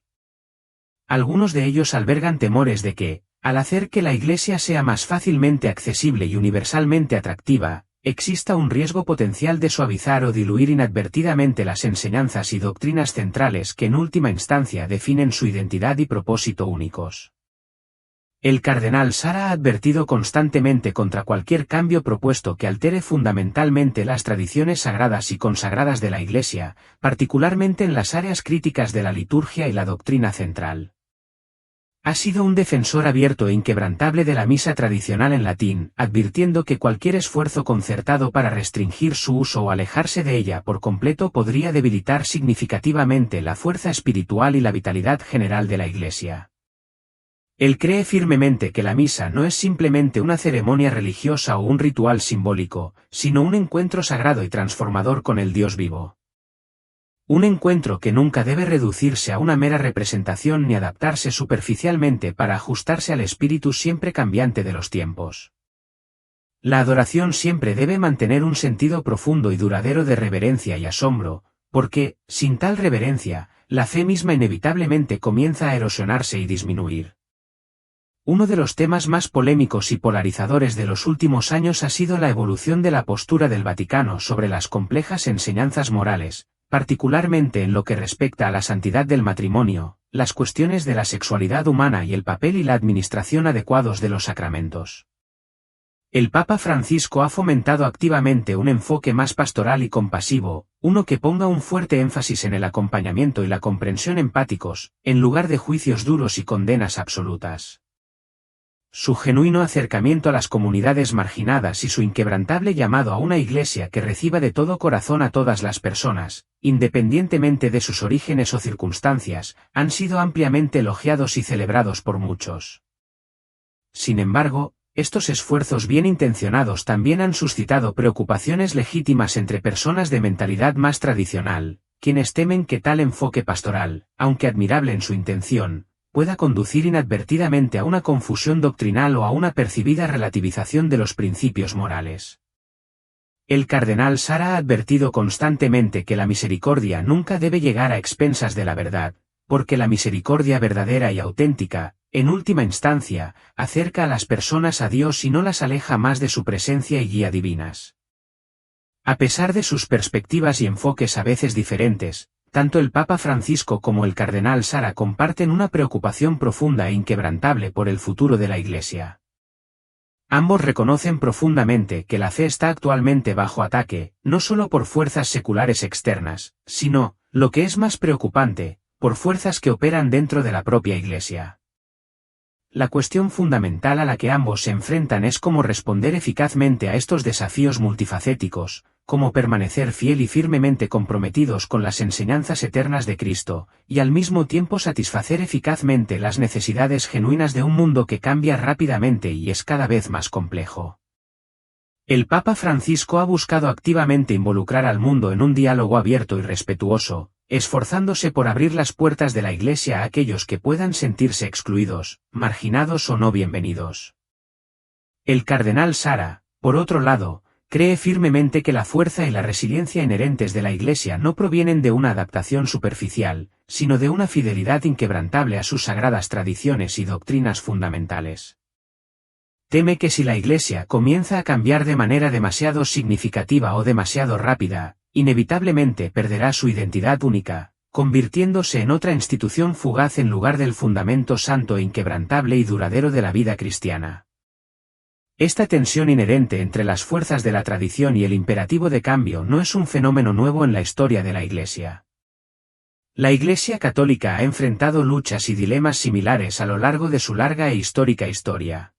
Algunos de ellos albergan temores de que, al hacer que la Iglesia sea más fácilmente accesible y universalmente atractiva, exista un riesgo potencial de suavizar o diluir inadvertidamente las enseñanzas y doctrinas centrales que en última instancia definen su identidad y propósito únicos. El cardenal Sara ha advertido constantemente contra cualquier cambio propuesto que altere fundamentalmente las tradiciones sagradas y consagradas de la Iglesia, particularmente en las áreas críticas de la liturgia y la doctrina central. Ha sido un defensor abierto e inquebrantable de la misa tradicional en latín, advirtiendo que cualquier esfuerzo concertado para restringir su uso o alejarse de ella por completo podría debilitar significativamente la fuerza espiritual y la vitalidad general de la Iglesia. Él cree firmemente que la misa no es simplemente una ceremonia religiosa o un ritual simbólico, sino un encuentro sagrado y transformador con el Dios vivo. Un encuentro que nunca debe reducirse a una mera representación ni adaptarse superficialmente para ajustarse al espíritu siempre cambiante de los tiempos. La adoración siempre debe mantener un sentido profundo y duradero de reverencia y asombro, porque, sin tal reverencia, la fe misma inevitablemente comienza a erosionarse y disminuir. Uno de los temas más polémicos y polarizadores de los últimos años ha sido la evolución de la postura del Vaticano sobre las complejas enseñanzas morales, particularmente en lo que respecta a la santidad del matrimonio, las cuestiones de la sexualidad humana y el papel y la administración adecuados de los sacramentos. El Papa Francisco ha fomentado activamente un enfoque más pastoral y compasivo, uno que ponga un fuerte énfasis en el acompañamiento y la comprensión empáticos, en lugar de juicios duros y condenas absolutas. Su genuino acercamiento a las comunidades marginadas y su inquebrantable llamado a una iglesia que reciba de todo corazón a todas las personas, independientemente de sus orígenes o circunstancias, han sido ampliamente elogiados y celebrados por muchos. Sin embargo, estos esfuerzos bien intencionados también han suscitado preocupaciones legítimas entre personas de mentalidad más tradicional, quienes temen que tal enfoque pastoral, aunque admirable en su intención, pueda conducir inadvertidamente a una confusión doctrinal o a una percibida relativización de los principios morales. El cardenal Sara ha advertido constantemente que la misericordia nunca debe llegar a expensas de la verdad, porque la misericordia verdadera y auténtica, en última instancia, acerca a las personas a Dios y no las aleja más de su presencia y guía divinas. A pesar de sus perspectivas y enfoques a veces diferentes, tanto el Papa Francisco como el cardenal Sara comparten una preocupación profunda e inquebrantable por el futuro de la Iglesia. Ambos reconocen profundamente que la fe está actualmente bajo ataque, no solo por fuerzas seculares externas, sino, lo que es más preocupante, por fuerzas que operan dentro de la propia Iglesia. La cuestión fundamental a la que ambos se enfrentan es cómo responder eficazmente a estos desafíos multifacéticos, cómo permanecer fiel y firmemente comprometidos con las enseñanzas eternas de Cristo, y al mismo tiempo satisfacer eficazmente las necesidades genuinas de un mundo que cambia rápidamente y es cada vez más complejo. El Papa Francisco ha buscado activamente involucrar al mundo en un diálogo abierto y respetuoso, esforzándose por abrir las puertas de la Iglesia a aquellos que puedan sentirse excluidos, marginados o no bienvenidos. El cardenal Sara, por otro lado, cree firmemente que la fuerza y la resiliencia inherentes de la Iglesia no provienen de una adaptación superficial, sino de una fidelidad inquebrantable a sus sagradas tradiciones y doctrinas fundamentales. Teme que si la Iglesia comienza a cambiar de manera demasiado significativa o demasiado rápida, inevitablemente perderá su identidad única, convirtiéndose en otra institución fugaz en lugar del fundamento santo e inquebrantable y duradero de la vida cristiana. Esta tensión inherente entre las fuerzas de la tradición y el imperativo de cambio no es un fenómeno nuevo en la historia de la Iglesia. La Iglesia católica ha enfrentado luchas y dilemas similares a lo largo de su larga e histórica historia.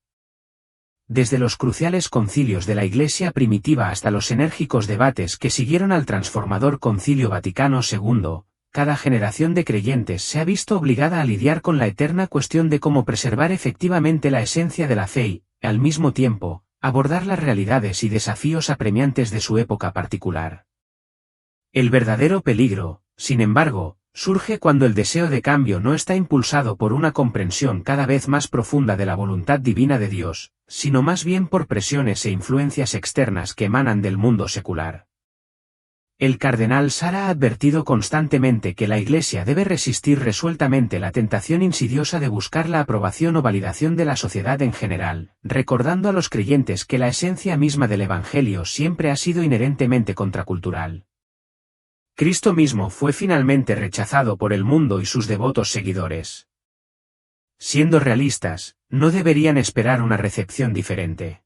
Desde los cruciales concilios de la Iglesia primitiva hasta los enérgicos debates que siguieron al transformador Concilio Vaticano II, cada generación de creyentes se ha visto obligada a lidiar con la eterna cuestión de cómo preservar efectivamente la esencia de la fe y, al mismo tiempo, abordar las realidades y desafíos apremiantes de su época particular. El verdadero peligro, sin embargo, surge cuando el deseo de cambio no está impulsado por una comprensión cada vez más profunda de la voluntad divina de Dios, sino más bien por presiones e influencias externas que emanan del mundo secular. El cardenal Sara ha advertido constantemente que la Iglesia debe resistir resueltamente la tentación insidiosa de buscar la aprobación o validación de la sociedad en general, recordando a los creyentes que la esencia misma del Evangelio siempre ha sido inherentemente contracultural. Cristo mismo fue finalmente rechazado por el mundo y sus devotos seguidores. Siendo realistas, no deberían esperar una recepción diferente.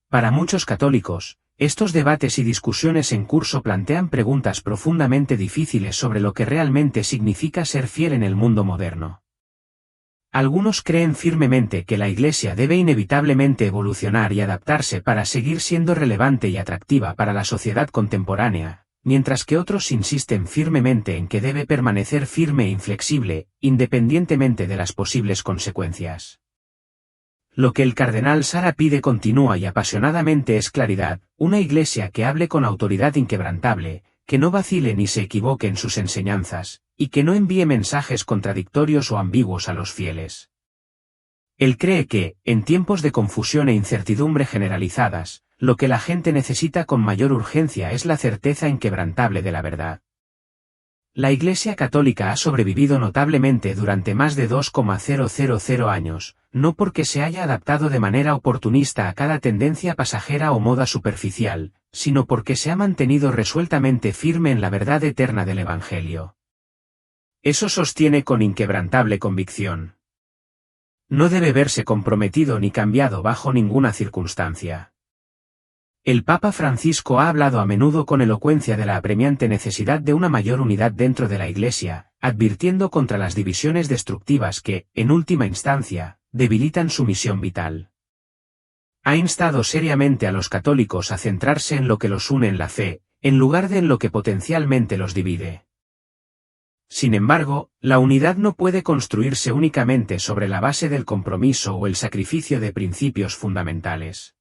Para muchos católicos, estos debates y discusiones en curso plantean preguntas profundamente difíciles sobre lo que realmente significa ser fiel en el mundo moderno. Algunos creen firmemente que la Iglesia debe inevitablemente evolucionar y adaptarse para seguir siendo relevante y atractiva para la sociedad contemporánea, mientras que otros insisten firmemente en que debe permanecer firme e inflexible, independientemente de las posibles consecuencias. Lo que el cardenal Sara pide continua y apasionadamente es claridad, una Iglesia que hable con autoridad inquebrantable, que no vacile ni se equivoque en sus enseñanzas, y que no envíe mensajes contradictorios o ambiguos a los fieles. Él cree que, en tiempos de confusión e incertidumbre generalizadas, lo que la gente necesita con mayor urgencia es la certeza inquebrantable de la verdad. La Iglesia Católica ha sobrevivido notablemente durante más de 2,000 años, no porque se haya adaptado de manera oportunista a cada tendencia pasajera o moda superficial, sino porque se ha mantenido resueltamente firme en la verdad eterna del Evangelio. Eso sostiene con inquebrantable convicción. No debe verse comprometido ni cambiado bajo ninguna circunstancia. El Papa Francisco ha hablado a menudo con elocuencia de la apremiante necesidad de una mayor unidad dentro de la Iglesia, advirtiendo contra las divisiones destructivas que, en última instancia, debilitan su misión vital. Ha instado seriamente a los católicos a centrarse en lo que los une en la fe, en lugar de en lo que potencialmente los divide. Sin embargo, la unidad no puede construirse únicamente sobre la base del compromiso o el sacrificio de principios fundamentales.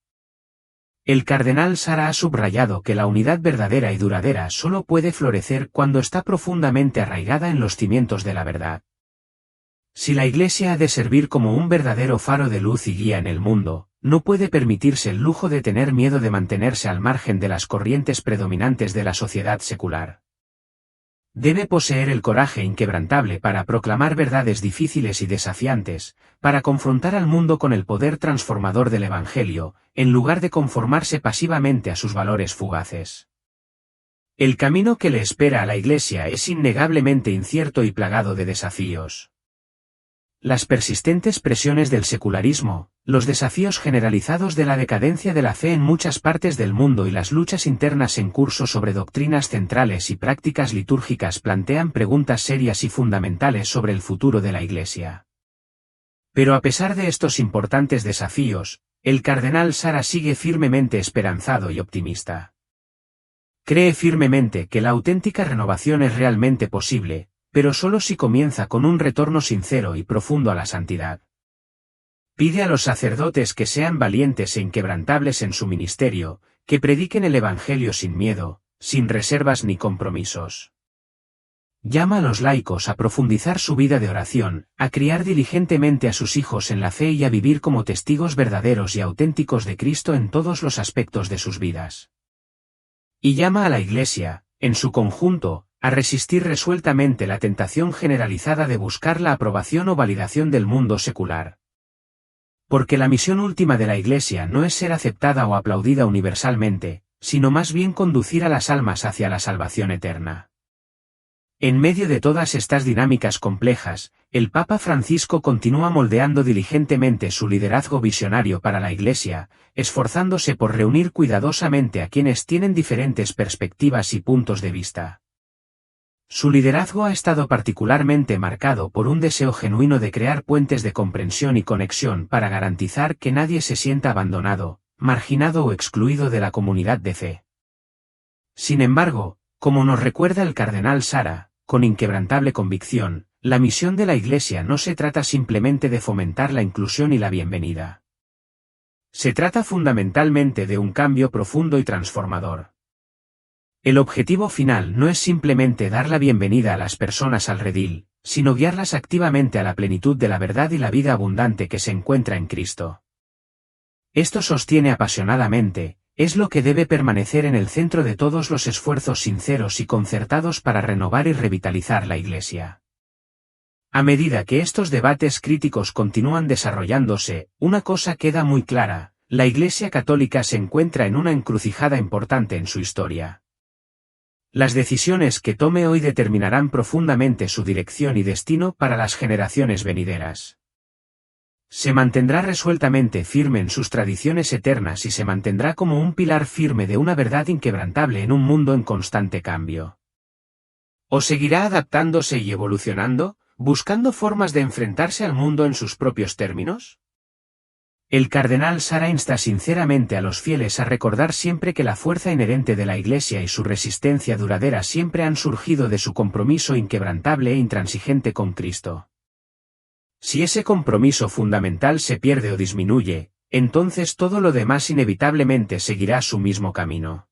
El cardenal Sara ha subrayado que la unidad verdadera y duradera solo puede florecer cuando está profundamente arraigada en los cimientos de la verdad. Si la Iglesia ha de servir como un verdadero faro de luz y guía en el mundo, no puede permitirse el lujo de tener miedo de mantenerse al margen de las corrientes predominantes de la sociedad secular. Debe poseer el coraje inquebrantable para proclamar verdades difíciles y desafiantes, para confrontar al mundo con el poder transformador del Evangelio, en lugar de conformarse pasivamente a sus valores fugaces. El camino que le espera a la Iglesia es innegablemente incierto y plagado de desafíos. Las persistentes presiones del secularismo, los desafíos generalizados de la decadencia de la fe en muchas partes del mundo y las luchas internas en curso sobre doctrinas centrales y prácticas litúrgicas plantean preguntas serias y fundamentales sobre el futuro de la Iglesia. Pero a pesar de estos importantes desafíos, el cardenal Sara sigue firmemente esperanzado y optimista. Cree firmemente que la auténtica renovación es realmente posible, pero solo si comienza con un retorno sincero y profundo a la santidad. Pide a los sacerdotes que sean valientes e inquebrantables en su ministerio, que prediquen el Evangelio sin miedo, sin reservas ni compromisos. Llama a los laicos a profundizar su vida de oración, a criar diligentemente a sus hijos en la fe y a vivir como testigos verdaderos y auténticos de Cristo en todos los aspectos de sus vidas. Y llama a la Iglesia, en su conjunto, a resistir resueltamente la tentación generalizada de buscar la aprobación o validación del mundo secular. Porque la misión última de la Iglesia no es ser aceptada o aplaudida universalmente, sino más bien conducir a las almas hacia la salvación eterna. En medio de todas estas dinámicas complejas, el Papa Francisco continúa moldeando diligentemente su liderazgo visionario para la Iglesia, esforzándose por reunir cuidadosamente a quienes tienen diferentes perspectivas y puntos de vista. Su liderazgo ha estado particularmente marcado por un deseo genuino de crear puentes de comprensión y conexión para garantizar que nadie se sienta abandonado, marginado o excluido de la comunidad de fe. Sin embargo, como nos recuerda el cardenal Sara, con inquebrantable convicción, la misión de la Iglesia no se trata simplemente de fomentar la inclusión y la bienvenida. Se trata fundamentalmente de un cambio profundo y transformador. El objetivo final no es simplemente dar la bienvenida a las personas al redil, sino guiarlas activamente a la plenitud de la verdad y la vida abundante que se encuentra en Cristo. Esto sostiene apasionadamente, es lo que debe permanecer en el centro de todos los esfuerzos sinceros y concertados para renovar y revitalizar la Iglesia. A medida que estos debates críticos continúan desarrollándose, una cosa queda muy clara: la Iglesia Católica se encuentra en una encrucijada importante en su historia. Las decisiones que tome hoy determinarán profundamente su dirección y destino para las generaciones venideras. Se mantendrá resueltamente firme en sus tradiciones eternas y se mantendrá como un pilar firme de una verdad inquebrantable en un mundo en constante cambio. ¿O seguirá adaptándose y evolucionando, buscando formas de enfrentarse al mundo en sus propios términos? El cardenal Sara insta sinceramente a los fieles a recordar siempre que la fuerza inherente de la Iglesia y su resistencia duradera siempre han surgido de su compromiso inquebrantable e intransigente con Cristo. Si ese compromiso fundamental se pierde o disminuye, entonces todo lo demás inevitablemente seguirá su mismo camino.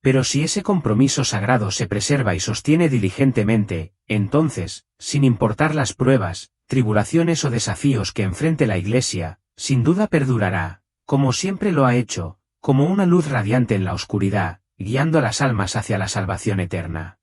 Pero si ese compromiso sagrado se preserva y sostiene diligentemente, entonces, sin importar las pruebas, tribulaciones o desafíos que enfrente la Iglesia, sin duda perdurará, como siempre lo ha hecho, como una luz radiante en la oscuridad, guiando a las almas hacia la salvación eterna.